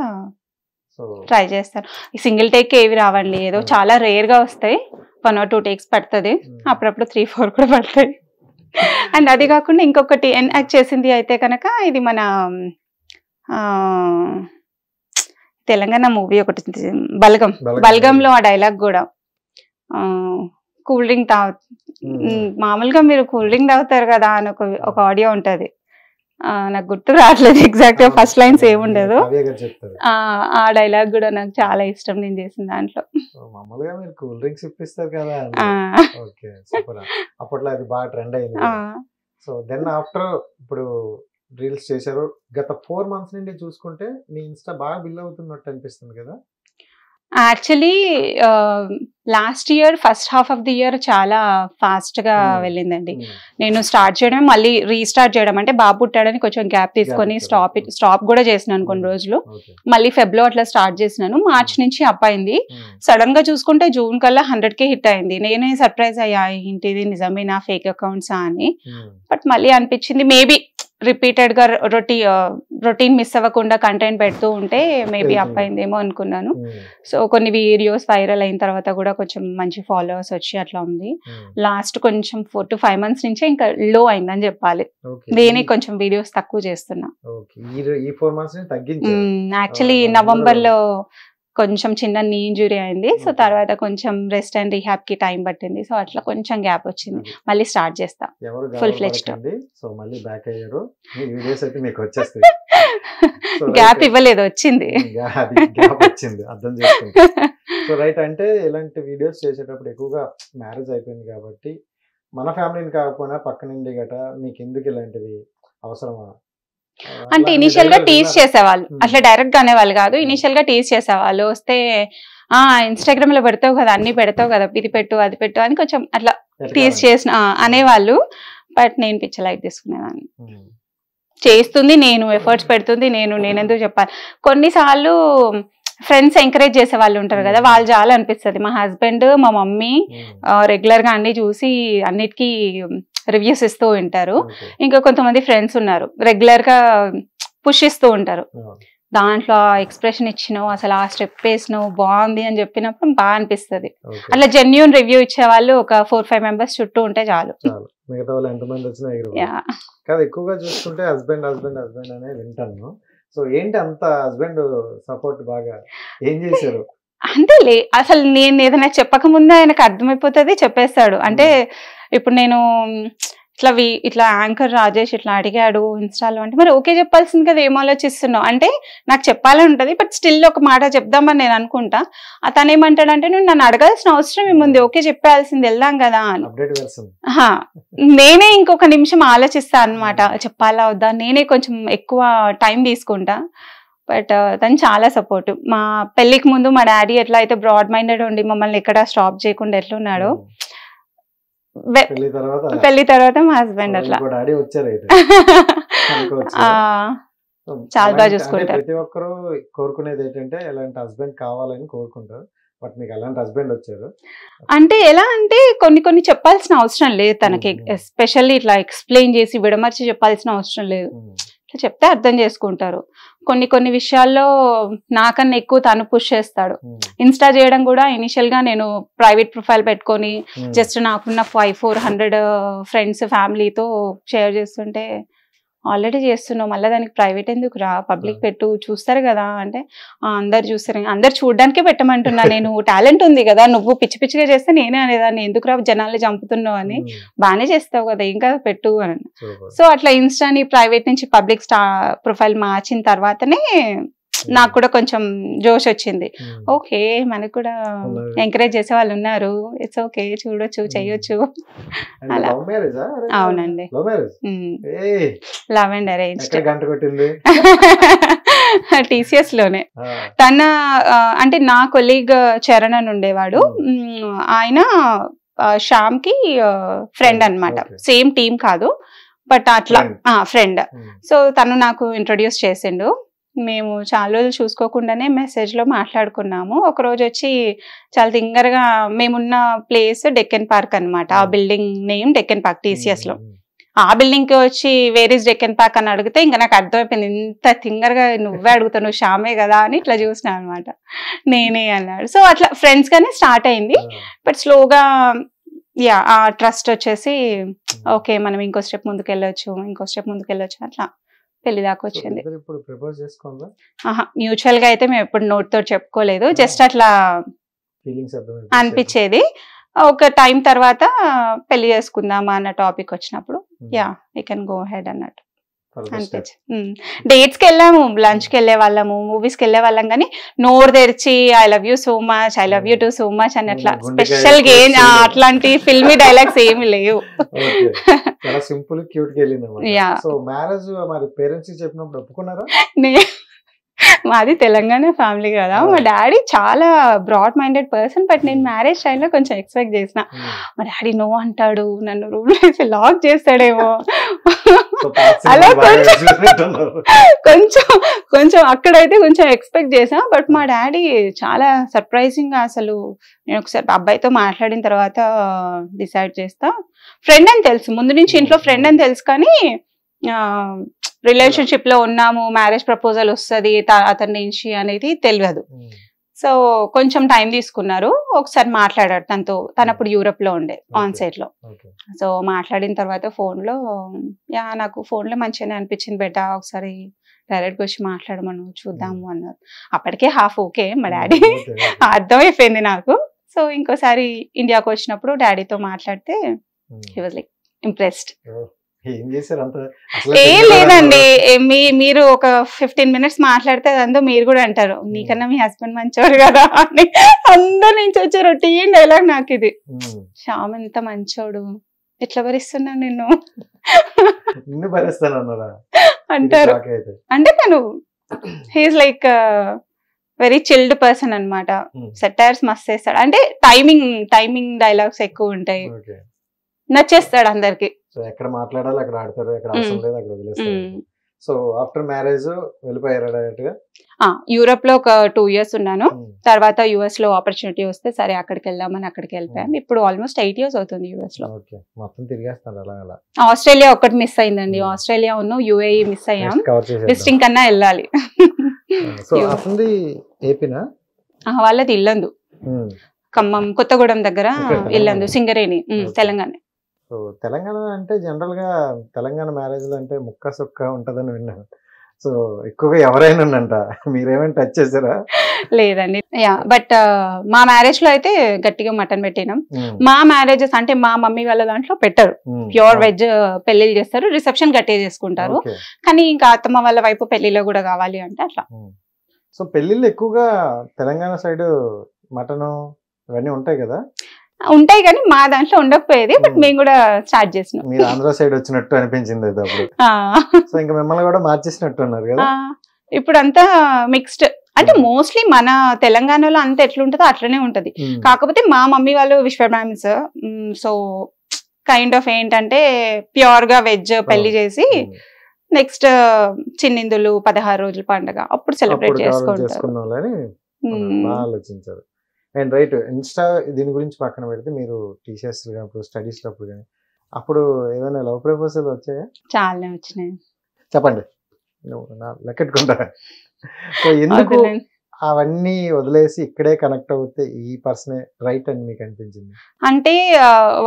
ట్రై చేస్తాను. సింగిల్ టేక్ ఏవి రావండి, ఏదో చాలా రేర్ గా వస్తాయి, 1 or 2 takes పడుతుంది, అప్పుడప్పుడు 3-4 కూడా పడతాయి. అండ్ అది కాకుండా ఇంకొకటి ఎన్యాక్ట్ చేసింది అయితే కనుక ఇది మన తెలంగాణ మూవీ ఒకటి బల్గంలో ఆ డైలాగ్ కూడా, కూల్ డ్రింక్ మామూలుగా మీరు కూల్ డ్రింక్ తాగుతారు కదా అని ఒక ఆడియో ఉంటది, నాకు గుర్తు రావట్లేదు ఎగ్జాక్ట్ గా ఫస్ట్ లైన్స్ ఏముండదు. ఆ డైలాగ్ కూడా నాకు చాలా ఇష్టం నేను చేసిన దాంట్లో. రీల్స్ చేశారు, గత 4 months నుండి చూసుకుంటే మీ ఇన్స్టా బాగా బిల్ అవుతున్నట్టు అనిపిస్తుంది కదా? Actually last year first half of the year చాలా ఫాస్ట్ గా వెళ్ళిందండి. నేను స్టార్ట్ చేయడం మళ్ళీ రీస్టార్ట్ చేయడం, అంటే బాబు పుట్టాడని కొంచెం గ్యాప్ తీసుకొని స్టాప్ కూడా చేసినాను కొన్ని రోజులు, మళ్ళీ ఫెబ్లో అట్లా స్టార్ట్ చేసినాను. మార్చ్ నుంచి అప్ అయింది. సడన్ గా చూసుకుంటే జూన్ కల్లా 100K హిట్ అయింది. నేనే సర్ప్రైజ్ అయ్యా, ఏంటిది నిజమేనా ఫేక్ అకౌంట్సా అని. బట్ మళ్ళీ అనిపించింది మేబీ రిపీటెడ్ గా రొటీన్ మిస్ అవ్వకుండా కంటెంట్ పెడుతూ ఉంటే మేబీ అప్ అయిందేమో అనుకున్నాను. సో కొన్ని వీడియోస్ వైరల్ అయిన తర్వాత కూడా కొంచెం మంచి ఫాలోవర్స్ వచ్చి అట్లా ఉంది. లాస్ట్ కొంచెం 4 to 5 months నుంచే ఇంకా లో అయిందని చెప్పాలి. నేనే కొంచెం వీడియోస్ తక్కువ చేస్తున్నా. యాక్చువల్లీ నవంబర్ లో కొంచెం చిన్న నీ ఇంజురీ అయింది, సో తర్వాత కొంచెం రెస్ట్ అండ్ రీహాబ్ కి టైం పట్టింది. సో అట్లా కొంచెం గ్యాప్ వచ్చింది, మళ్ళీ స్టార్ట్ చేస్తా ఫుల్ ఫ్లెడ్జ్డ్. గ్యాప్ ఇవ్వలేదు, వచ్చింది. అర్థం చేసుకుంటా. సో రైట్, అంటే ఇలాంటి వీడియోస్ చేసేటప్పుడు ఎక్కువగా మ్యారేజ్ అయిపోయింది కాబట్టి మన ఫ్యామిలీని కాకపోయినా పక్క నుండి గట మీకు ఎందుకు ఇలాంటివి అవసరమా అంటే ఇనిషియల్ గా టీజ్ చేసేవాళ్ళు, అట్లా డైరెక్ట్ గా అనేవాళ్ళు కాదు, ఇనిషియల్ గా టీజ్ చేసేవాళ్ళు. వస్తే ఇన్స్టాగ్రామ్ లో పెడతావు కదా, అన్ని పెడతావు కదా, ఇది పెట్టు అది పెట్టు అని కొంచెం అట్లా టీజ్ చేసిన అనేవాళ్ళు. బట్ నేను పిచ్చ లైట్ తీసుకునేదాన్ని. చేస్తుంది నేను, ఎఫర్ట్స్ పెడుతుంది నేను, నేనెందుకు చెప్పాలి. కొన్నిసార్లు ఫ్రెండ్స్ ఎంకరేజ్ చేసే వాళ్ళు ఉంటారు కదా, వాళ్ళు చాలా అనిపిస్తుంది. మా హస్బెండ్ మా మమ్మీ రెగ్యులర్ గా అన్ని చూసి అన్నిటికీ రివ్యూస్ ఇస్తూ ఉంటారు. ఇంకా కొంతమంది ఫ్రెండ్స్ ఉన్నారు రెగ్యులర్ గా పుష్ ఇస్తూ ఉంటారు. దాంట్లో ఎక్స్ప్రెషన్ ఇచ్చినావు, అసలు ఆ స్టెప్ వేసినావు, బాగుంది అని చెప్పినప్పుడు బాగా అనిపిస్తుంది. అట్లా జెన్యూన్ రివ్యూ ఇచ్చే వాళ్ళు ఒక 4-5 మెంబర్స్ చుట్టూ ఉంటే చాలు. మిగతా వాళ్ళు ఎంతమంది వచ్చినా కాదు. ఎక్కువగా చూసుకుంటే హస్బెండ్ హస్బెండ్ హస్బెండ్ అనే వింటాను. సో ఏంటి అంత హస్బెండ్ సపోర్ట్ బాగా ఏం చేశారు? అంటే అసలు నేను ఏదైనా చెప్పకముందే ఆయనకు అర్థమైపోతుంది, చెప్పేస్తాడు. అంటే ఇప్పుడు నేను ఇట్లా యాంకర్ రాజేష్ ఇట్లా అడిగాడు ఇన్స్టాలో అంటే మరి ఓకే చెప్పాల్సింది కదా, ఏం ఆలోచిస్తున్నావు అంటే నాకు చెప్పాలని ఉంటది, బట్ స్టిల్ ఒక మాట చెప్దామని నేను అనుకుంటా. తను ఏమంటాడంటే నువ్వు నన్ను అడగాల్సిన అవసరం ఏముంది, ఓకే చెప్పాల్సింది, వెళ్దాం కదా అని. నేనే ఇంకొక నిమిషం ఆలోచిస్తా అనమాట, చెప్పాలా వద్దా, నేనే కొంచెం ఎక్కువ టైం తీసుకుంటా. బట్ తను చాలా సపోర్టివ్. మా పెళ్లికి ముందు మా డాడీ ఎట్లా అయితే బ్రాడ్ మైండెడ్ ఉండి మమ్మల్ని ఎక్కడ స్టాప్ చేయకుండా ఎట్లున్నాడో, పెళ్లి తర్వాత మా హస్బెండ్ అట్లా చాలా బాగా చూసుకుంటారు. ప్రతి ఒక్కరు కోరుకునేది ఏంటంటే ఎలాంటి హస్బెండ్ కావాలని కోరుకుంటారు. బట్ మీకు అలాంటి హస్బెండ్ వచ్చారు అంటే ఎలా అంటే కొన్ని చెప్పాల్సిన అవసరం లేదు తనకి, ఎస్పెషల్లీ ఇట్లా ఎక్స్ప్లెయిన్ చేసి విడమర్చి చెప్పాల్సిన అవసరం లేదు. చెప్తే అర్థం చేసుకుంటారు. కొన్ని విషయాల్లో నాకన్నా ఎక్కువ తను పుష్ చేస్తాడు. ఇన్స్టా చేయడం కూడా ఇనిషియల్ గా నేను ప్రైవేట్ ప్రొఫైల్ పెట్టుకొని జస్ట్ నాకున్న 500-400 ఫ్రెండ్స్ ఫ్యామిలీతో షేర్ చేస్తుంటే, ఆల్రెడీ చేస్తున్నావు మళ్ళీ దానికి ప్రైవేట్ ఎందుకు రా, పబ్లిక్ పెట్టు, చూస్తారు కదా అంటే అందరు చూస్తారు, అందరు చూడడానికే పెట్టమంటున్నా, నేను టాలెంట్ ఉంది కదా, నువ్వు పిచ్చి పిచ్చిగా చేస్తే నేనే అనేదాన్ని, ఎందుకు రా జనాలు చంపుతున్నావు అని, బాగానే చేస్తావు కదా ఇంకా పెట్టు అని. సో అట్లా ఇన్స్టాని ప్రైవేట్ నుంచి పబ్లిక్ ప్రొఫైల్ మార్చిన తర్వాతనే నాకు కూడా కొంచెం జోష్ వచ్చింది. ఓకే మనకు కూడా ఎంకరేజ్ చేసే వాళ్ళు ఉన్నారు, ఇట్స్ ఓకే, చూడొచ్చు, చెయ్యొచ్చు అలా. అవునండి, లవ్ అండ్ అరేంజ్డ్, టీసీఎస్ లోనే. తన అంటే నా కొలీగ్ చరణ్ అని ఉండేవాడు, ఆయన శ్యామ్ కి ఫ్రెండ్ అన్నమాట, సేమ్ టీం కాదు బట్ అట్లా ఫ్రెండ్. సో తను నాకు ఇంట్రొడ్యూస్ చేసిండు. మేము చాలా రోజులు చూసుకోకుండానే మెసేజ్ లో మాట్లాడుకున్నాము. ఒక రోజు వచ్చి చాలా తింగరగా, మేమున్న ప్లేస్ డెక్కన్ పార్క్ అనమాట, ఆ building name Deccan park TCS లో. ఆ బిల్డింగ్ కి వచ్చి వేర్ ఇస్ డెక్కన్ పార్క్ అని అడిగితే ఇంకా నాకు అర్థమైపోయింది, ఇంత తింగరగా నువ్వే అడుగుతావు, నువ్వు శ్యామే కదా అని ఇట్లా చూసినా అనమాట. నేనే అన్నాడు. సో అట్లా ఫ్రెండ్స్ గానే స్టార్ట్ అయింది. బట్ స్లోగా ఆ ట్రస్ట్ వచ్చేసి ఓకే మనం ఇంకో స్టెప్ ముందుకు వెళ్ళొచ్చు అట్లా పెళ్లి దాకా వచ్చింది. మ్యూచువల్ గా అయితే మేము ఎప్పుడు నోట్ తో చెప్పుకోలేదు, జస్ట్ అట్లా అనిపించేది. ఒక టైం తర్వాత పెళ్లి చేసుకుందామా అన్న టాపిక్ వచ్చినప్పుడు యూ కెన్ గో హెడ్ అన్నట్టు అనిపించింది. డేట్స్ కి వెళ్ళాము, లంచ్ కి వెళ్ళే వాళ్ళము, మూవీస్ కి వెళ్ళే వాళ్ళం, కానీ నోరు తెరిచి I love you so much, I love you two so much అని అట్లా స్పెషల్ గా అట్లాంటి ఫిల్మీ డైలాగ్స్ ఏమి లేవు. మాది తెలంగాణ ఫ్యామిలీ కదా, మా డాడీ చాలా బ్రాడ్ మైండెడ్ పర్సన్. బట్ నేను మ్యారేజ్ టైంలో కొంచెం ఎక్స్పెక్ట్ చేసిన, మా డాడీ నో అంటాడు, నన్ను రూమ్ లో వేసి లాక్ చేస్తాడేమో అలా కొంచెం అక్కడైతే కొంచెం ఎక్స్పెక్ట్ చేసా. బట్ మా డాడీ చాలా సర్ప్రైజింగ్ గా, అసలు నేను ఒకసారి అబ్బాయితో మాట్లాడిన తర్వాత డిసైడ్ చేస్తా, ఫ్రెండ్ అని తెలుసు ముందు నుంచి, ఇంట్లో ఫ్రెండ్ అని తెలుసు, కానీ రిలేషన్షిప్ లో ఉన్నాము, మ్యారేజ్ ప్రపోజల్ వస్తుంది అతని నుంచి అనేది తెలియదు. సో కొంచెం టైం తీసుకున్నారు. ఒకసారి మాట్లాడాడు తనతో, తనప్పుడు యూరప్ లో ఉండే ఆన్ సైట్ లో. సో మాట్లాడిన తర్వాత ఫోన్ లో నాకు ఫోన్ లో మంచిగానే అనిపించింది బెట, ఒకసారి డైరెక్ట్ గా వచ్చి మాట్లాడమను చూద్దాము అన్నారు. అప్పటికే హాఫ్ ఓకే మా డాడీ అర్థమైపోయింది నాకు. సో ఇంకోసారి ఇండియాకు వచ్చినప్పుడు డాడీతో మాట్లాడితే హీ వాజ్ లైక్ ఇంప్రెస్డ్. ఏం లేదండి, మీరు ఒక 15 minutes మాట్లాడితే అదంతా మీరు కూడా అంటారు, నీకన్నా మీ హస్బెండ్ మంచోడు కదా అని. అందరి నుంచి వచ్చే రొటీన్ డైలాగ్ నాకు ఇది, శ్యామ్ ఎంత మంచోడు, ఎట్లా భరిస్తున్నా నిన్ను అంటారు. అంటే తను he's like very chilled person అనమాట. సెటైర్స్ మస్త్ చేస్తాడు, అంటే టైమింగ్ డైలాగ్స్ ఎక్కువ ఉంటాయి, నచ్చేస్తాడు అందరికి. సో ఎక్కడ మాట్లాడాలి అక్కడ ఆడతారు, ఎక్కడ అవసరం లేదు అక్కడ వదిలేస్తారు. సో ఆఫ్టర్ మ్యారేజ్ వెళ్ళిపోయారా డైరెక్ట్ గా? యూరోప్ లో ఒక 2 years ఉన్నాను. తర్వాత యుఎస్ లో ఆపర్చునిటీ వస్తే సరే అక్కడికి వెళ్దామని అక్కడికి వెళ్ళిపోయాం. ఇప్పుడు ఆల్మోస్ట్ 8 years అవుతుంది యుఎస్ లో. ఓకే, మొత్తం తిరిగేస్తాను అలా అలా. ఆస్ట్రేలియా ఒకటి మిస్ అయిందండి. ఆస్ట్రేలియా ఉన్న యుఏఈ మిస్ అయ్యాం. విజిటింగ్ కన్నా వెళ్ళాలి. సో అసలు ఏపీనా? వాళ్ళది ఇల్లందు, ఖమ్మం కొత్తగూడెం దగ్గర ఇల్లందు, సింగరేణి, తెలంగాణ. సో తెలంగాణ అంటే జనరల్ గా తెలంగాణ మ్యారేజ్ అంటే ముక్క సుక్క ఉంటదని విన్నాను. సో ఎక్కువగా ఎవరైనా అంట, మీరేమైనా టచ్ చేసారా? లేదండి. బట్ మా మ్యారేజ్ లో అయితే గట్టిగా మటన్ పెట్టినాం. మా మ్యారేజెస్ అంటే మా మమ్మీ వాళ్ళ దాంట్లో పెట్టరు, ప్యూర్ వెజ్ పెళ్లిళ్ళు చేస్తారు, రిసెప్షన్ గట్టిగా చేసుకుంటారు. కానీ ఇంకా అత్తమ్మ వాళ్ళ వైపు పెళ్లిలో కూడా కావాలి అంటే అట్లా. సో పెళ్లిళ్ళు ఎక్కువగా తెలంగాణ సైడ్ మటన్ ఇవన్నీ ఉంటాయి కదా? ఉంటాయి కానీ మా దాంట్లో ఉండకపోయేది. బట్ మేము కూడా స్టార్ట్ చేసినాం. మీరు ఆంధ్ర సైడ్ వచ్చినట్టు అనిపించింది అప్పుడు. సో ఇంకా మిమ్మల్ని కూడా మార్చేసినట్టు ఉన్నారు కదా? ఇప్పుడు అంతా మిక్స్డ్. అంటే మోస్ట్లీ మన తెలంగాణలో అంత ఎట్లుంటుందో అట్లనే ఉంటది. కాకపోతే మా మమ్మీ వాళ్ళు విశ్వ బ్రాహ్మిన్స్. సో కైండ్ ఆఫ్ ఏంటంటే ప్యూర్ గా వెజ్ పెళ్లి చేసి నెక్స్ట్ చిన్నిందులు 16 రోజుల పండుగ అప్పుడు సెలబ్రేట్ చేసుకుంటారు. ఆలోచించారు. అండ్ రైట్, ఇన్స్టా దీని గురించి పక్కన పెడితే మీరు టీచర్స్ అప్పుడు స్టడీస్ అప్పుడు కానీ అప్పుడు ఏమైనా లవ్ ప్రపోజల్ వచ్చాయా? చాలా వచ్చినాయి. చెప్పండి, లెక్కెట్టుకుంటా. సో ఎందుకు అవన్నీ వదిలేసి ఇక్కడే కనెక్ట్ అవుతే ఈ పర్సనే రైట్ అని మీకు అనిపించింది? అంటే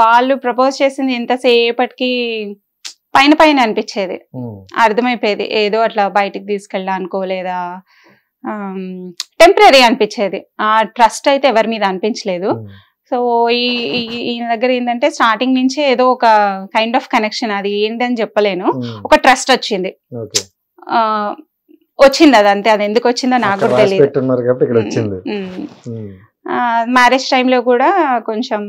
వాళ్ళు ప్రపోజ్ చేసింది ఎంతసేపటికి పైన పైన అనిపించేది, అర్థమైపోయేది. ఏదో అట్లా బయటికి తీసుకెళ్ళడానికో లేదా టెంపరీ అనిపించేది. ఆ ట్రస్ట్ అయితే ఎవరి మీద అనిపించలేదు. సో ఈయన దగ్గర ఏంటంటే స్టార్టింగ్ నుంచి ఏదో ఒక కైండ్ ఆఫ్ కనెక్షన్, అది ఏంటని చెప్పలేను, ఒక ట్రస్ట్ వచ్చింది. అది అంతే. అది ఎందుకు వచ్చిందో నాకు కూడా తెలియదు. మ్యారేజ్ టైంలో కూడా కొంచెం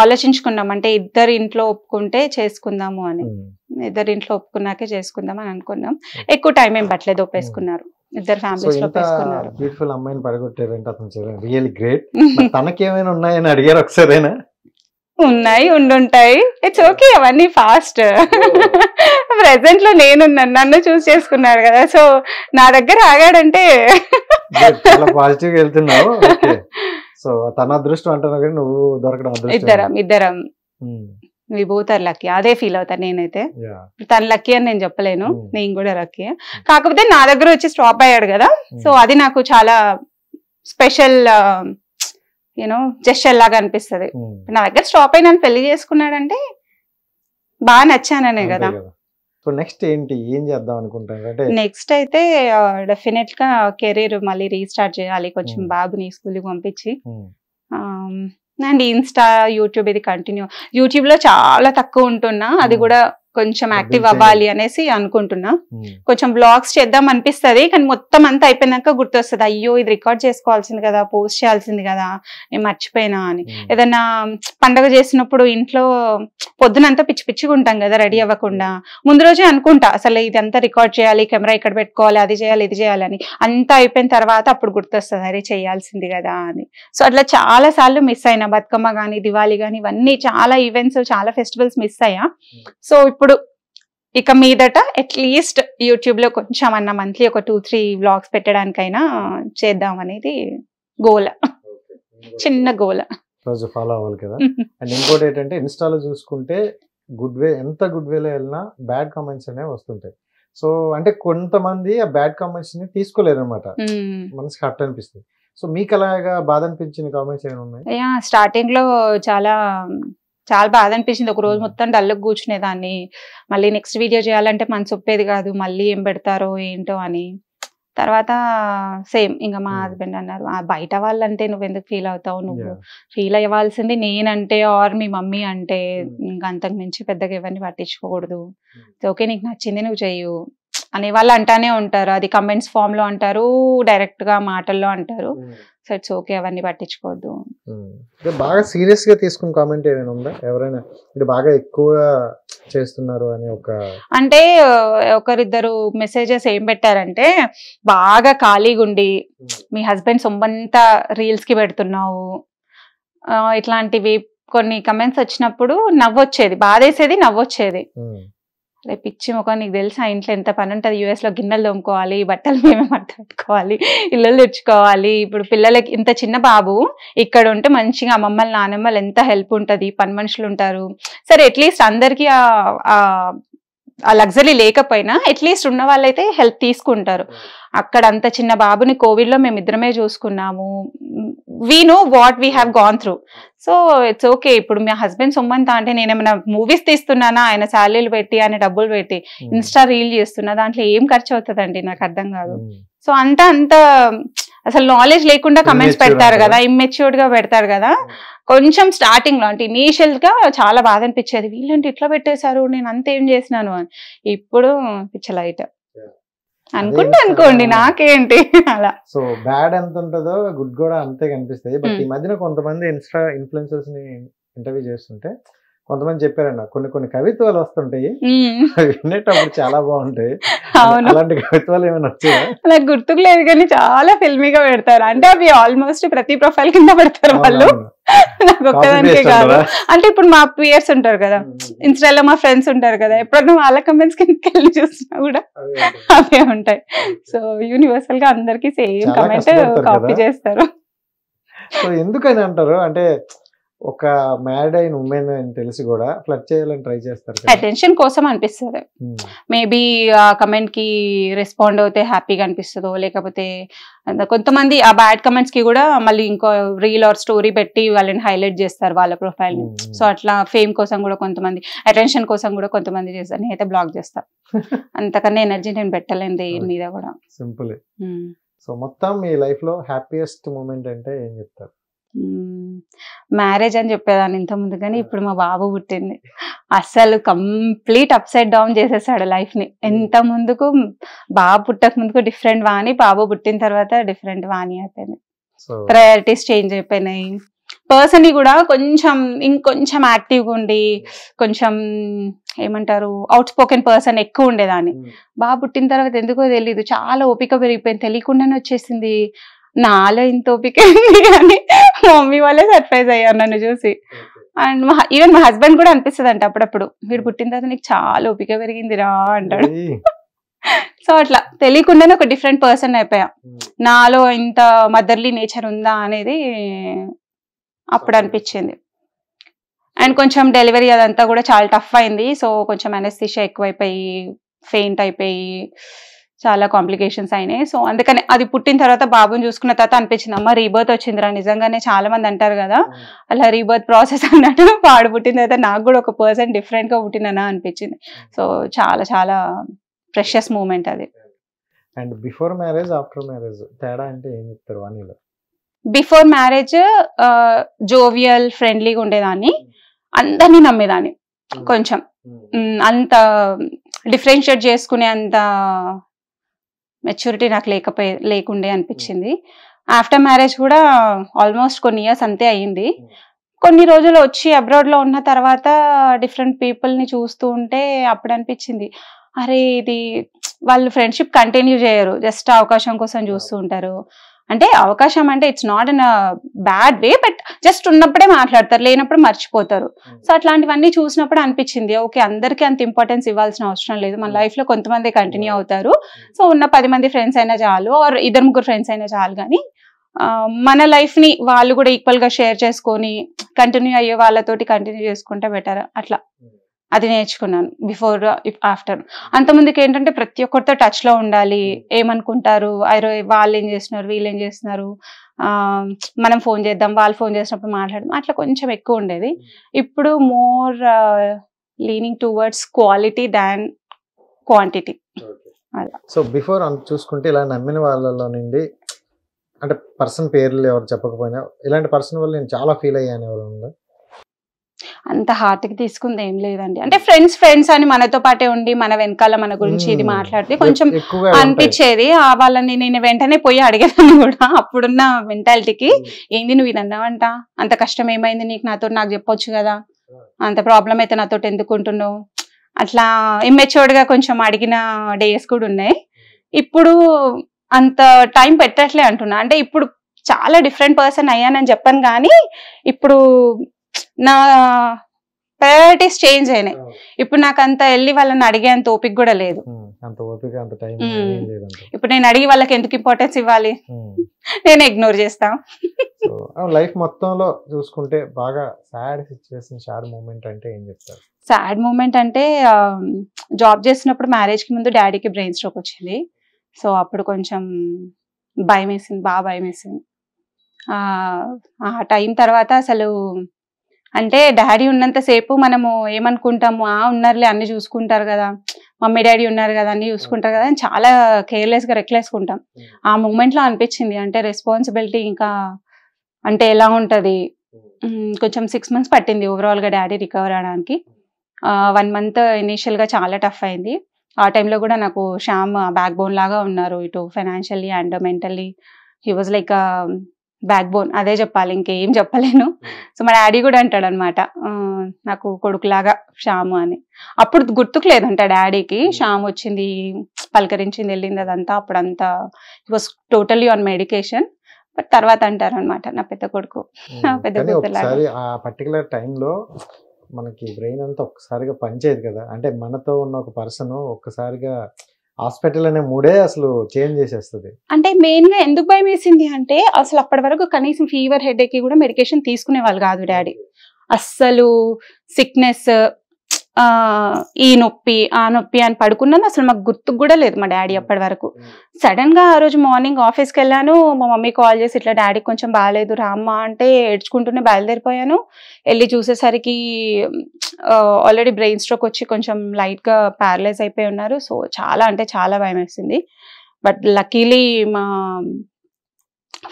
ఆలోచించుకున్నాం, అంటే ఇద్దరు ఇంట్లో ఒప్పుకుంటే చేసుకుందాము అని. ఇద్దరు ఇంట్లో ఒప్పుకున్నాకే చేసుకుందాం అని అనుకున్నాం. ఎక్కువ టైం ఏం పట్టలేదు, ఒప్పేసుకున్నారు. ఇద్దరు ఫ్యామిలీస్ లో ఒప్పేసుకున్నారు. బ్యూటిఫుల్ అమ్మాయిని పడగొట్టారంటే అతను రియల్లీ గ్రేట్. తనకి ఏమైనా ఉన్నాయని అడిగారు ఒకసారైనా? ఉన్నాయి, ఉండుంటాయి. ఇట్స్ ఓకే, అవన్నీ ఫాస్ట్. ప్రెసెంట్ లో నేనున్నాను, నన్ను చూస్ చేసుకున్నారు కదా. సో నా దగ్గర ఆగాడంటే చాలా పాజిటివ్ గా వెళ్తున్నావు. సో తన అదృష్టం అంటున్నావు కానీ నువ్వు దొరకడం అదృష్టం. ఇద్దరం వి బోత్ ఆర్ లక్కీ. అదే ఫీల్ అవుతాను నేనైతే. తను లక్కీ అని నేను చెప్పలేను, నేను కూడా లక్కీ. కాకపోతే నా దగ్గర వచ్చి స్టాప్ అయ్యాడు కదా, సో అది నాకు చాలా స్పెషల్ యూనో జెస్చర్ లాగా అనిపిస్తుంది. నా దగ్గర స్టాప్ అయినా పెళ్లి చేసుకున్నాడంటే బాగా నచ్చాననే కదా. సో నెక్స్ట్ ఏంటి, ఏం చేద్దాం అనుకుంటారు? నెక్స్ట్ అయితే డెఫినెట్ గా కెరీర్ మళ్ళీ రీస్టార్ట్ చేయాలి, కొంచెం బాబుని స్కూల్కి పంపించి. అండ్ ఇన్స్టా, యూట్యూబ్ ఇది కంటిన్యూ. యూట్యూబ్ లో చాలా తక్కువ ఉంటున్నా, అది కూడా కొంచెం యాక్టివ్ అవ్వాలి అనేసి అనుకుంటున్నా. కొంచెం బ్లాగ్స్ చేద్దాం అనిపిస్తుంది, కానీ మొత్తం అంతా అయిపోయినాక గుర్తొస్తుంది, అయ్యో ఇది రికార్డ్ చేసుకోవాల్సింది కదా, పోస్ట్ చేయాల్సింది కదా, నేను మర్చిపోయినా అని. ఏదన్నా పండగ చేసినప్పుడు ఇంట్లో పొద్దునంతా పిచ్చి పిచ్చిగా ఉంటాం కదా, రెడీ అవ్వకుండా. ముందు రోజే అనుకుంటా అసలు ఇదంతా రికార్డ్ చేయాలి, కెమెరా ఇక్కడ పెట్టుకోవాలి, అది చేయాలి, ఇది చేయాలి అని. అంతా అయిపోయిన తర్వాత అప్పుడు గుర్తొస్తుంది, అరే చేయాల్సింది కదా అని. సో అట్లా చాలా సార్లు మిస్ అయినా, బతుకమ్మ కానీ దివాళీ కానీ ఇవన్నీ చాలా ఈవెంట్స్, చాలా ఫెస్టివల్స్ మిస్ అయ్యా. సో ఇప్పుడు ఇక మీదట అట్లీస్ట్ యూట్యూబ్ లో కొంచెం అన్న మంత్లీ ఒక 2-3 వ్లాగ్స్ పెట్టడానికైనా చేద్దాం అనేది గోల్, చిన్న గోల్. రోజు ఫాలో అవ్వాలి కదా. అండ్ ఇంకోటి ఏంటంటే ఇన్స్టాలో చూసుకుంటే గుడ్ వే, ఎంత గుడ్ వేలో వెళ్ళినా బ్యాడ్ కామెంట్స్ అనేవి వస్తుంటాయి. సో అంటే కొంతమంది ఆ బ్యాడ్ కామెంట్స్ ని తీసుకోలేరు అనమాట, మనసుకి హర్ట్ అనిపిస్తుంది. సో మీకు అలాగా బాధ అనిపించిన కామెంట్స్ ఏమైనా ఉన్నాయి? స్టార్టింగ్ లో చాలా బాధ అనిపించింది. ఒక రోజు మొత్తం డల్గా కూర్చునేదాన్ని, మళ్ళీ నెక్స్ట్ వీడియో చేయాలంటే మనసు ఒప్పేది కాదు, మళ్ళీ ఏం పెడతారో ఏంటో అని. తర్వాత సేమ్ ఇంకా మా హస్బెండ్ అన్నారు, బయట వాళ్ళంటే నువ్వు ఎందుకు ఫీల్ అవుతావు, నువ్వు ఫీల్ అవ్వాల్సింది నేనంటే ఆర్ మీ మమ్మీ అంటే, ఇంకా అంతకు మించి పెద్దగా ఎవరిని పట్టించుకోకూడదు, ఓకే నీకు నచ్చింది నువ్వు చెయ్యు అనే వాళ్ళు అంటానే ఉంటారు. అది కమెంట్స్ ఫామ్ లో అంటారు, డైరెక్ట్ గా మాటల్లో అంటారు. సో ఇట్స్ ఓకే, అవన్నీ పట్టించుకోవద్దు. బాగా సీరియస్ గా తీసుకున్న కామెంట్ ఏమైనా ఉందా ఎవరైనా, ఇది బాగా ఎక్కువ చేస్తున్నారు అని? అంటే ఒకరిద్దరు మెసేజెస్ ఏం పెట్టారంటే, బాగా ఖాళీగా ఉండి మీ హస్బెండ్ సొంబంతా రీల్స్ కి పెడుతున్నావు, ఇట్లాంటివి కొన్ని కమెంట్స్ వచ్చినప్పుడు నవ్వొచ్చేది, బాధేసేది, నవ్వొచ్చేది. రేపు పిచ్చి ముఖం నీకు తెలుసా ఇంట్లో ఎంత పని ఉంటుంది, US లో గిన్నెలు తోముకోవాలి, బట్టలు మేమే పెట్టుకోవాలి, ఇల్లు తెచ్చుకోవాలి. ఇప్పుడు పిల్లలకి ఇంత చిన్న బాబు ఇక్కడ ఉంటే మంచిగా అమ్మమ్మలు నానమ్మలు ఎంత హెల్ప్ ఉంటుంది, పని మనుషులు ఉంటారు. సరే అట్లీస్ట్ అందరికీ ఆ లగ్జరీ లేకపోయినా అట్లీస్ట్ ఉన్న వాళ్ళైతే హెల్ప్ తీసుకుంటారు. అక్కడ అంత చిన్న బాబుని కోవిడ్ లో మేము ఇద్దరమే చూసుకున్నాము. We know what we have gone through. So it's okay. ఇప్పుడు మీ హస్బెండ్ సొమ్మంతా అంటే నేను ఏమైనా మూవీస్ తీస్తున్నానా, ఆయన శాలరీలు పెట్టి ఆయన డబ్బులు పెట్టి ఇన్స్టా రీల్ చేస్తున్నా, దాంట్లో ఏం ఖర్చు అవుతుందండి నాకు అర్థం కాదు. సో అంత అసలు నాలెడ్జ్ లేకుండా కమెంట్స్ పెడతారు కదా, ఇమ్మెచ్యూర్డ్ గా పెడతారు కదా. కొంచెం స్టార్టింగ్ లో అంటే ఇనీషియల్ గా చాలా బాధ అనిపించేది, వీళ్ళంటే ఇట్లా పెట్టేశారు నేను అంతేం చేసినాను అని. ఇప్పుడు పిచ్చలైట్ అనుకోండి నాకేంటి అలా. సో బ్యాడ్ ఎంత ఉంటుందో గుడ్ కూడా అంతే కనిపిస్తాయి. బట్ ఈ మధ్యన కొంతమంది ఇన్ఫ్లుయెన్సర్స్ ని ఇంటర్వ్యూ చేస్తుంటే కొంతమంది చెప్పారన్న కొన్ని కవిత్వాలు వస్తుంటాయి, వినేటప్పుడు చాలా బాగుంటాయి. అలాంటి కవిత్వాలు ఏమైనా వచ్చాయా? నాకు గుర్తుకు లేదు కానీ చాలా ఫిల్మీగా పెడతారు. అంటే అవి ఆల్మోస్ట్ ప్రతి ప్రొఫైల్ కింద పెడతారు వాళ్ళు, నాకు ఒక్కదానికే కాదు. అంటే ఇప్పుడు మా పియర్స్ ఉంటారు కదా, ఇన్స్టాలో మా ఫ్రెండ్స్ ఉంటారు కదా, ఎప్పుడన్నా వాళ్ళ కమెంట్స్ కిందకి వెళ్ళి చూసినా కూడా అవే ఉంటాయి. సో యూనివర్సల్ గా అందరికి సేమ్ కమెంట్ కాపీ చేస్తారు. సో ఎందుకని అంటారు అంటే ఒక మ్యాడ్ అయిన ఉమెన్ అని తెలిసి కూడా ఫ్లర్ట్ చేయాలని ట్రై చేస్తారు, అటెన్షన్ కోసం అనిపిస్తుంది. మేబీ ఆ కమెంట్ కి రెస్పాండ్ అవుతే హ్యాపీగా అనిపిస్తుందో, లేకపోతే కొంతమంది ఆ బ్యాడ్ కమెంట్స్ కి కూడా మళ్ళీ ఇంకో రీల్ ఆర్ స్టోరీ పెట్టి వాళ్ళని హైలైట్ చేస్తారు వాళ్ళ ప్రొఫైల్ ని. సో అట్లా ఫేమ్ కోసం కూడా కొంతమంది, అటెన్షన్ కోసం కూడా కొంతమంది చేస్తారు. నేనైతే బ్లాక్ చేస్తా, అంతకన్నా ఎనర్జీ నేను పెట్టలేను దేని మీద కూడా. సింపుల్. సో మొత్తం మీ లైఫ్ లో హ్యాపీయెస్ట్ మూమెంట్ అంటే ఏం చెప్తారు? మ్యారేజ్ అని చెప్పేదాన్ని ఇంత ముందు, కానీ ఇప్పుడు మా బాబు పుట్టింది అసలు కంప్లీట్ అప్ సైడ్ డౌన్ చేసేసాడు లైఫ్ ని. ఎంత ముందుకు బాబు పుట్టక ముందుకు డిఫరెంట్ వాణి, బాబు పుట్టిన తర్వాత డిఫరెంట్ వాణి అయిపోయింది. ప్రయారిటీస్ చేంజ్ అయిపోయినాయి. పర్సన్ ని కూడా ఇంకొంచెం యాక్టివ్గా ఉండి కొంచెం ఏమంటారు అవుట్ స్పోకెన్ పర్సన్ ఎక్కువ ఉండేదాన్ని. బాబు పుట్టిన తర్వాత ఎందుకో తెలీదు చాలా ఓపిక పెరిగిపోయింది, తెలియకుండానే వచ్చేసింది. నాలో ఇంత ఓపిక కానీ మమ్మీ వాళ్ళే సర్ప్రైజ్ అయ్యారు నన్ను చూసి. అండ్ ఈవెన్ మా హస్బెండ్ కూడా అనిపిస్తుంది అంట అప్పుడప్పుడు, వీడు పుట్టిన తర్వాత నీకు చాలా ఓపిక పెరిగిందిరా అంటాడు. సో అట్లా తెలియకుండానే ఒక డిఫరెంట్ పర్సన్ అయిపోయా. నాలో ఇంత మదర్లీ నేచర్ ఉందా అనేది అప్పుడు అనిపించింది. అండ్ కొంచెం డెలివరీ అదంతా కూడా చాలా టఫ్ అయింది. సో కొంచెం అనెస్థీషియా ఎక్కువైపోయి ఫెయింట్ అయిపోయి చాలా కాంప్లికేషన్స్ అయినాయి. సో అందుకని అది పుట్టిన తర్వాత బాబుని చూసుకున్న తర్వాత అనిపించింది, అమ్మ రీబర్త్ వచ్చిందిరా నిజంగానే. చాలా మంది అంటారు కదా అలా రీబర్త్ ప్రాసెస్ అన్నట్టు, వాడు పుట్టిన తర్వాత నాకు కూడా ఒక పర్సన్ డిఫరెంట్ గా పుట్టిననా అనిపించింది. సో చాలా చాలా ప్రెషియస్ మూమెంట్ అది. And before marriage after marriage తేడా అంటే ఏం చెప్తారు వాణిలో? బిఫోర్ మ్యారేజ్ జోవియల్ ఫ్రెండ్లీగా ఉండేదాన్ని, అందరినీ నమ్మేదాన్ని. కొంచెం అంత డిఫరెన్షియేట్ చేసుకునే అంత మెచ్యూరిటీ నాకు లేకుండే అనిపించింది. ఆఫ్టర్ మ్యారేజ్ కూడా ఆల్మోస్ట్ కొన్ని ఇయర్స్ అంతే అయ్యింది. కొన్ని రోజులు వచ్చి అబ్రాడ్ లో ఉన్న తర్వాత డిఫరెంట్ పీపుల్ ని చూస్తూ ఉంటే అప్పుడు అనిపించింది, అరే ఇది వాళ్ళు ఫ్రెండ్షిప్ కంటిన్యూ చేయరు, జస్ట్ అవకాశం కోసం చూస్తూ ఉంటారు. అంటే అవకాశం అంటే it's not in a bad way, but just ఉన్నప్పుడే మాట్లాడతారు, లేనప్పుడు మర్చిపోతారు. సో అట్లాంటివన్నీ చూసినప్పుడు అనిపించింది ఓకే అందరికీ అంత ఇంపార్టెన్స్ ఇవ్వాల్సిన అవసరం లేదు, మన లైఫ్ లో కొంతమంది కంటిన్యూ అవుతారు. సో ఉన్న 10 మంది ఫ్రెండ్స్ అయినా చాలు, ఆర్ 2-3 ఫ్రెండ్స్ అయినా చాలు, కానీ మన లైఫ్ ని వాళ్ళు కూడా ఈక్వల్ గా షేర్ చేసుకొని కంటిన్యూ అయ్యే వాళ్ళతోటి కంటిన్యూ చేసుకుంటే బెటర్. అట్లా అది నేర్చుకున్నాను బిఫోర్ ఆఫ్టర్. అంతమందికి ఏంటంటే ప్రతి ఒక్కరితో టచ్ లో ఉండాలి, ఏమనుకుంటారు, వాళ్ళు ఏం చేస్తున్నారు వీళ్ళు ఏం చేస్తున్నారు, మనం ఫోన్ చేద్దాం వాళ్ళు ఫోన్ చేసినప్పుడు మాట్లాడదాం, అట్లా కొంచెం ఎక్కువ ఉండేది. ఇప్పుడు మోర్ లీనింగ్ టువర్డ్స్ క్వాలిటీ దాన్ క్వాంటిటీ. సో బిఫోర్ చూసుకుంటే ఇలా నమ్మిన వాళ్ళలో నుండి అంటే పర్సన్ పేర్లు ఎవరు చెప్పకపోయినా ఇలాంటి పర్సన్ వల్ల నేను చాలా ఫీల్ అయ్యాను ఎవరు ఉందా? అంత హార్ట్ కి తీసుకుంది ఏం లేదండి. అంటే ఫ్రెండ్స్ అని మనతో పాటే ఉండి మన వెనకాల మన గురించి ఇది మాట్లాడితే కొంచెం అనిపించేది. వాళ్ళని నేను వెంటనే పోయి అడిగేదాన్ని కూడా అప్పుడున్న మెంటాలిటీకి. ఏంది నువ్వు ఇది అన్నావంట, అంత కష్టం ఏమైంది నీకు, నాతో నాకు చెప్పొచ్చు కదా, అంత ప్రాబ్లం అయితే నాతో ఎందుకుంటున్నావు, అట్లా ఇమ్మెచ్యూర్డ్ గా కొంచెం అడిగిన డేస్ కూడా ఉన్నాయి. ఇప్పుడు అంత టైం పెట్టట్లే అంటున్నా. అంటే ఇప్పుడు చాలా డిఫరెంట్ పర్సన్ అయ్యానని చెప్పాను, కానీ ఇప్పుడు నా ప్రయారిటీస్ చేంజ్ అయినాయి. ఇప్పుడు నాకు అంత వెళ్ళి వాళ్ళని అడిగే అంత ఓపిక కూడా లేదు. అంత ఓపిక అంత టైం లేదంట. ఇప్పుడు నేను అడిగి వాళ్ళకి ఎందుకు ఇంపార్టెన్స్ ఇవ్వాలి, నేను ఇగ్నోర్ చేస్తా. సో లైఫ్ మొత్తంలో చూసుకుంటే బాగా సాడ్ సిచ్యువేషన్, సాడ్ మూమెంట్ అంటే ఏం చెప్తారు? సాడ్ మూమెంట్ అంటే జాబ్ చేస్తున్నప్పుడు మ్యారేజ్ కి ముందు డాడీకి బ్రెయిన్ స్ట్రోక్ వచ్చింది. సో అప్పుడు కొంచెం భయం వేసింది, బాగా భయం వేసింది. ఆ టైం తర్వాత అసలు అంటే డాడీ ఉన్నంతసేపు మనము ఏమనుకుంటాము, ఉన్నారులే అన్ని చూసుకుంటారు కదా, మమ్మీ డాడీ ఉన్నారు కదా అన్ని చూసుకుంటారు కదా అని చాలా కేర్లెస్గా రెక్లెస్కుంటాం. ఆ మూమెంట్లో అనిపించింది అంటే రెస్పాన్సిబిలిటీ ఇంకా అంటే ఎలా ఉంటుంది. కొంచెం 6 months పట్టింది ఓవరాల్గా డాడీ రికవర్ అవడానికి. 1 month ఇనీషియల్గా చాలా టఫ్ అయింది. ఆ టైంలో కూడా నాకు శ్యామ్ బ్యాక్ బోన్ లాగా ఉన్నారు, ఇటు financially and mentally he was like back bone, అదే చెప్పాలి, ఇంకేం చెప్పలేను. సో మా డాడీ కూడా అంటాడు అనమాట నాకు కొడుకులాగా శ్యాము అని. అప్పుడు గుర్తుకు లేదంట డాడీకి శ్యామ్ వచ్చింది, పలకరించింది, వెళ్ళింది అదంతా. అప్పుడంతా he was totally on medication. But తర్వాత అంటారు అనమాట నా పెద్ద కొడుకు, నా పెద్ద కూతురులాగా. ఆ పర్టికులర్ టైంలో మనకి బ్రెయిన్ అంతా ఒక్కసారిగా పనిచేయదు కదా, అంటే మనతో ఉన్న ఒక పర్సన్ ఒక్కసారిగా హాస్పిటల్ అనే మూడే అసలు చేంజ్ చేసేస్తుంది. అంటే మెయిన్ గా ఎందుకు భయం వేసింది అంటే అసలు అప్పటి వరకు కనీసం ఫీవర్, హెడేక్ కి కూడా మెడికేషన్ తీసుకునే వాళ్ళు కాదు డాడీ. అస్సలు సిక్నెస్, ఈ నొప్పి ఆ నొప్పి అని పడుకున్నది అసలు మాకు గుర్తుకు కూడా లేదు మా డాడీ అప్పటి వరకు. సడన్ గా ఆ రోజు మార్నింగ్ ఆఫీస్కి వెళ్ళాను, మా మమ్మీ కాల్ చేసి ఇట్లా డాడీకి కొంచెం బాగాలేదు రామ్మా అంటే ఏడ్చుకుంటూనే బయలుదేరిపోయాను. వెళ్ళి చూసేసరికి ఆల్రెడీ బ్రెయిన్ స్ట్రోక్ వచ్చి కొంచెం లైట్ గా ప్యారలైజ్ అయిపోయి ఉన్నారు. సో చాలా అంటే చాలా భయం వేసింది. బట్ లక్కీలీ మా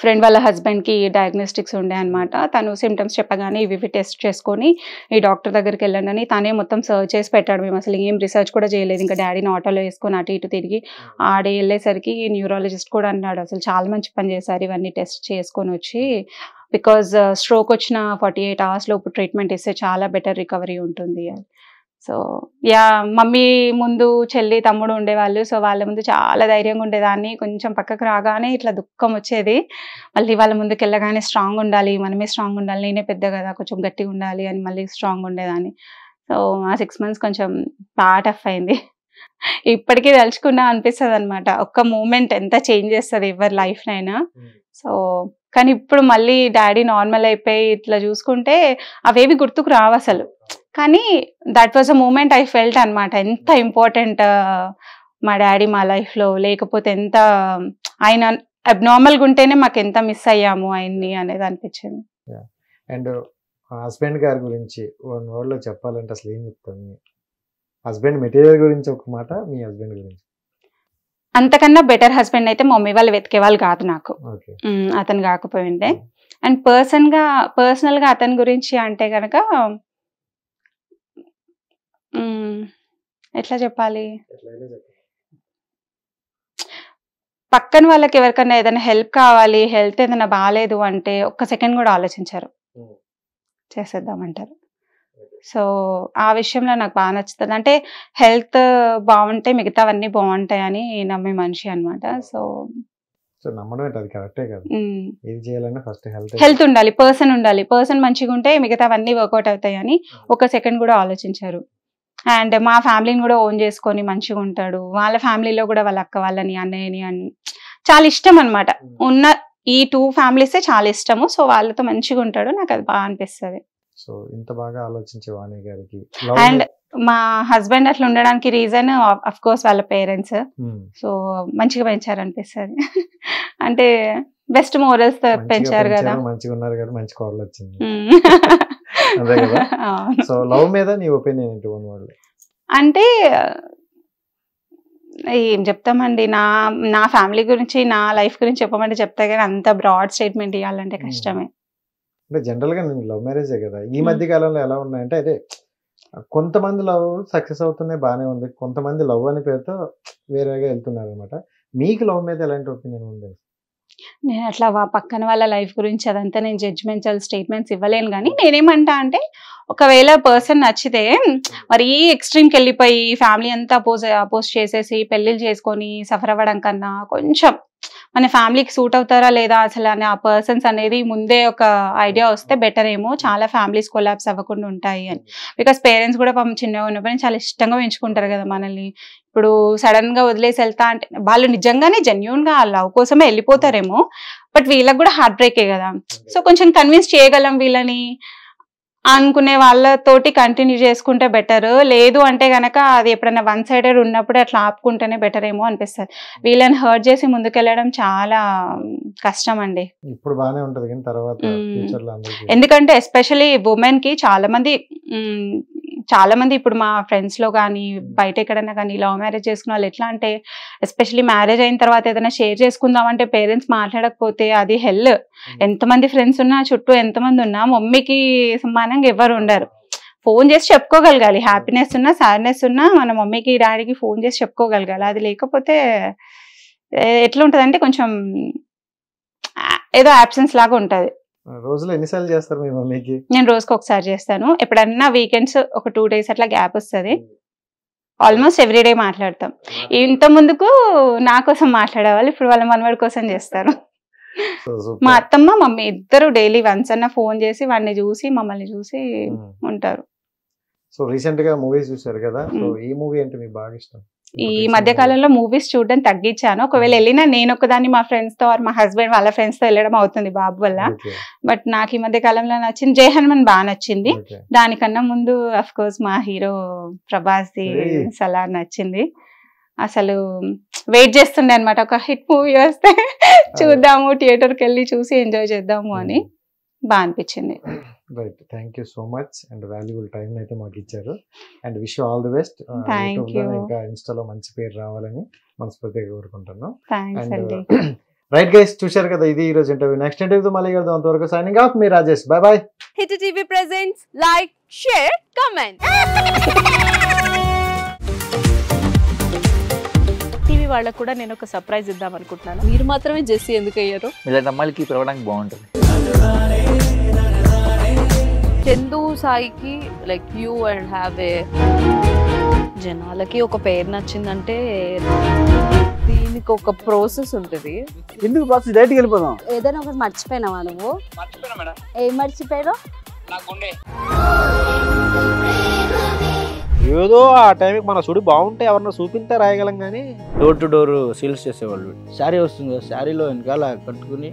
ఫ్రెండ్ వాళ్ళ హస్బెండ్కి డయాగ్నోస్టిక్స్ ఉండే అనమాట. తను సిమ్టమ్స్ చెప్పగానే ఇవి టెస్ట్ చేసుకొని ఈ డాక్టర్ దగ్గరికి వెళ్ళండి అని తనే మొత్తం సర్చ్ చేసి పెట్టాడు. మేము అసలు ఏం రీసెర్చ్ కూడా చేయలేదు. ఇంకా డాడీని ఆటోలో వేసుకొని అటు ఇటు తిరిగి ఆడే వెళ్ళేసరికి న్యూరాలజిస్ట్ కూడా అన్నాడు అసలు చాలా మంచి పని చేశారు ఇవన్నీ టెస్ట్ చేసుకొని వచ్చి, బికాజ్ స్ట్రోక్ వచ్చిన 48 hours లోపు ట్రీట్మెంట్ ఇస్తే చాలా బెటర్ రికవరీ ఉంటుంది అని. సో యా మమ్మీ ముందు చెల్లి తమ్ముడు ఉండేవాళ్ళు. సో వాళ్ళ ముందు చాలా ధైర్యంగా ఉండేదాన్ని. కొంచెం పక్కకు రాగానే ఇట్లా దుఃఖం వచ్చేది. మళ్ళీ వాళ్ళ ముందుకు వెళ్ళగానే స్ట్రాంగ్ ఉండాలి, మనమే స్ట్రాంగ్ ఉండాలి, నేనే పెద్ద కదా కొంచెం గట్టిగా ఉండాలి అని మళ్ళీ స్ట్రాంగ్ ఉండేదాన్ని. సో ఆ 6 months కొంచెం బాగా టఫ్ అయింది. ఇప్పటికీ తలుచుకున్నా అనిపిస్తుంది అనమాట, ఒక్క మూమెంట్ ఎంత చేంజ్ చేస్తుంది ఎవరి లైఫ్నైనా. సో కానీ ఇప్పుడు మళ్ళీ డాడీ నార్మల్ అయిపోయి ఇట్లా చూసుకుంటే అవేవి గుర్తుకు రావు అసలు. కానీ that was a moment I felt అనమాట, ఎంత ఇంపార్టెంట్ మా డాడీ మా లైఫ్లో, లేకపోతే ఎంత ఆయన అబ్నార్మల్గా ఉంటేనే మాకు ఎంత మిస్ అయ్యాము ఆయన్ని అనేది అనిపించింది. అండ్ హస్బెండ్ గారి గురించి వన్ వర్డ్లో చెప్పాలంటే అసలు ఏం చెప్తాను? మీ హస్బెండ్ మెటీరియల్ గురించి ఒక మాట, మీ హస్బెండ్ గురించి. అంతకన్నా బెటర్ హస్బెండ్ అయితే మమ్మీ వాళ్ళు వెతికే వాళ్ళు కాదు నాకు, అతను కాకపోయిండే. అండ్ పర్సనల్గా అతని గురించి అంటే కనుక ఎట్లా చెప్పాలి, పక్కన వాళ్ళకి ఎవరికైనా ఏదైనా హెల్ప్ కావాలి, హెల్త్ ఏదైనా బాగాలేదు అంటే ఒక్క సెకండ్ కూడా ఆలోచించారు, చేసేద్దామంటారు. సో ఆ విషయంలో నాకు బాగా నచ్చుతుంది. అంటే హెల్త్ బాగుంటే మిగతావన్నీ బాగుంటాయని నమ్మే మనిషి అనమాట. సో హెల్త్ ఉండాలి, పర్సన్ ఉండాలి, పర్సన్ మంచిగా ఉంటే మిగతావన్నీ వర్కౌట్ అవుతాయి అని ఒక సెకండ్ కూడా ఆలోచించారు. అండ్ మా ఫ్యామిలీని కూడా ఓన్ చేసుకొని మంచిగా ఉంటాడు. వాళ్ళ ఫ్యామిలీలో కూడా వాళ్ళ అక్క వాళ్ళని అన్నయ్యని చాలా ఇష్టం అనమాట. ఉన్న ఈ 2 families చాలా ఇష్టము. సో వాళ్ళతో మంచిగా ఉంటాడు, నాకు అది బాగా అనిపిస్తుంది. సో ఇంత బాగా ఆలోచించే వాణి గారికి అండ్ మా హస్బెండ్ అట్లా ఉండడానికి రీజన్ అఫ్ కోర్స్ వాళ్ళ పేరెంట్స్. సో మంచిగా పెంచారు అనిపిస్తుంది. అంటే బెస్ట్ మోరల్స్ తో పెంచారు కదా, మంచిగా ఉన్నారు కదా, మంచి కోడలు వచ్చింది. అదే కదా. సో లవ్ మీద నీ ఒపీనియన్ ఏంటి? అంటే ఏం చెప్తామండి, నా ఫ్యామిలీ గురించి నా లైఫ్ గురించి చెప్పమంటే చెప్తా కానీ అంత బ్రాడ్ స్టేట్మెంట్ ఇవ్వాలంటే కష్టమే. అంటే జనరల్ గా నేను లవ్ మ్యారేజే కదా. ఈ మధ్య కాలంలో ఎలా ఉన్నాయంటే అదే కొంతమంది లవ్ సక్సెస్ అవుతున్నాయి, బాగానే ఉంది. కొంతమంది లవ్ అనే పేరుతో వేరేగా వెళ్తున్నారు అనమాట. మీకు లవ్ మీద ఎలాంటి ఒపీనియన్ ఉంది? నేను అట్లా పక్కన వాళ్ళ లైఫ్ గురించి అదంతా నేను జడ్జ్మెంటల్ స్టేట్మెంట్స్ ఇవ్వలేను. కానీ నేనేమంటా అంటే ఒకవేళ పర్సన్ నచ్చితే మరీ ఎక్స్ట్రీమ్కి వెళ్ళిపోయి ఫ్యామిలీ అంతా అపోజ్ చేసేసి పెళ్ళిళ్ళు చేసుకొని సఫర్ అవ్వడం కన్నా కొంచెం మన ఫ్యామిలీకి సూట్ అవుతారా లేదా అసలు అని ఆ పర్సన్స్ అనేది ముందే ఒక ఐడియా వస్తే బెటర్ ఏమో. చాలా ఫ్యామిలీస్ కొలాప్స్ అవ్వకుండా ఉంటాయి అని. బికాస్ పేరెంట్స్ కూడా పాపం చిన్నగా ఉన్నప్పుడు చాలా ఇష్టంగా పెంచుకుంటారు కదా మనల్ని. ఇప్పుడు సడన్ గా వదిలేసి వెళ్తా అంటే వాళ్ళు నిజంగానే జెన్యూన్ గా లవ్ కోసమే వెళ్ళిపోతారేమో, బట్ వీళ్ళకి కూడా హార్ట్ బ్రేకే కదా. సో కొంచెం కన్విన్స్ చేయగలం వీళ్ళని అనుకునే వాళ్ళతోటి కంటిన్యూ చేసుకుంటే బెటర్. లేదు అంటే గనక అది ఎప్పుడైనా వన్ సైడెడ్ ఉన్నప్పుడు అట్లా ఆపుకుంటేనే బెటర్ ఏమో అనిపిస్తుంది. వీళ్ళని హర్ట్ చేసి ముందుకెళ్ళడం చాలా కష్టం అండి. ఇప్పుడు బాగానే ఉంటది కానీ తర్వాత ఫ్యూచర్ లో అందరికీ. ఎందుకంటే ఎస్పెషలీ ఉమెన్ కి చాలా మంది ఇప్పుడు మా ఫ్రెండ్స్ లో కానీ బయట ఎక్కడైనా కానీ లవ్ మ్యారేజ్ చేసుకున్న వాళ్ళు ఎట్లా అంటే ఎస్పెషలీ మ్యారేజ్ అయిన తర్వాత ఏదైనా షేర్ చేసుకుందాం అంటే పేరెంట్స్ మాట్లాడకపోతే అది హెల్. ఎంతమంది ఫ్రెండ్స్ ఉన్నా చుట్టూ ఎంతమంది ఉన్నా మమ్మీకి సమానంగా ఎవరు ఉండరు. ఫోన్ చేసి చెప్పుకోగలగాలి, హ్యాపీనెస్ ఉన్నా సాడ్నెస్ ఉన్నా మన మమ్మీకి డాడీకి ఫోన్ చేసి చెప్పుకోగలగాలి. అది లేకపోతే ఎట్లా ఉంటుంది అంటే కొంచెం ఏదో అబ్సెన్స్ లాగా ఉంటది. రోజులో ఎన్నిసార్లు చేస్తారు మీ మమ్మీకి? నేను రోజుకి ఒకసారి చేస్తాను. ఎప్పుడన్నా వీకెండ్స్ ఒక 2 days అట్లా గ్యాప్ వస్తుంది. ఆల్మోస్ట్ ఎవ్రీడే మాట్లాడతాం. ఇంత ముందుకు నా కోసం మాట్లాడేవాళ్ళు, ఇప్పుడు వాళ్ళ మనవాడి కోసం చేస్తారు. మా అత్తమ్మ మమ్మీ ఇద్దరు డైలీ వన్స్ అన్న ఫోన్ చేసి వాడిని చూసి మమ్మల్ని చూసి ఉంటారు. సో రీసెంట్ గా మూవీస్ చూసారు కదా, సో ఈ మూవీ అంటే మీకు బాగా ఇష్టం? ఈ మధ్య కాలంలో మూవీస్ చూడడం తగ్గించాను. ఒకవేళ వెళ్ళినా నేను ఒకదాన్ని మా ఫ్రెండ్స్ తో మా హస్బెండ్ వాళ్ళ ఫ్రెండ్స్ తో వెళ్ళడం అవుతుంది బాబు వల్ల. బట్ నాకు ఈ మధ్య కాలంలో నచ్చింది జై హనుమాన్ బాగా నచ్చింది. దానికన్నా ముందు అఫ్ కోర్స్ మా హీరో ప్రభాస్ ది సలార్ నచ్చింది. అసలు వెయిట్ చేస్తుండే అనమాట ఒక హిట్ మూవీ వస్తే చూద్దాము, థియేటర్కి వెళ్ళి చూసి ఎంజాయ్ చేద్దాము అని. బాగా అనిపించింది. Right, thank you so much and valuable time అయితే మాకు ఇచ్చారు. And wish you all the best. ఇంకా ఇన్స్టాలో మంచి పేరు రావాలని మనస్ఫూర్తిగా కోరుకుంటున్నాం. రైట్ గైస్, చూశారు కదా, ఇది ఈ రోజు ఇంటర్వ్యూ. నెక్స్ట్ ఇంటర్వ్యూతో మళ్ళీ కలుద్దాం. అంతవరకు సైనింగ్ ఆఫ్, మీ Rajesh. Bye bye. Hit TV presents like, share, comment. TV వాళ్ళకు కూడా నేను ఒక సర్ప్రైజ్ ఇద్దాం అనుకుంటున్నాను. మీరు మాత్రమే జెస్సీ ఎందుకు అయ్యారు? ఇలాంటి అమ్మాయిలకి పిలవడానికి బాగుంటుంది. చందు సాయికి like you and have a జనాలకి ఒక పేరు నచ్చిందంటే దీనికి ఒక ప్రాసెస్ ఉంటుంది. ఎందుకు ప్రాసెస్ డైరెక్ట్‌గా వెళ్ళిపోదాం. ఏదైనా ఒకటి మర్చిపోయినావా నువ్వు? మర్చిపోయినా మేడం. ఏం మర్చిపోయావు? నా గుండె. ఏదో ఆ టైంకి మన సుడి బాగుంటే ఎవరన్నా చూపిస్తే రాయగలం కానీ డోర్ టు డోర్ సేల్స్ చేసేవాళ్ళు. శారీ వస్తుంది, శారీలో వెనకాల కట్టుకుని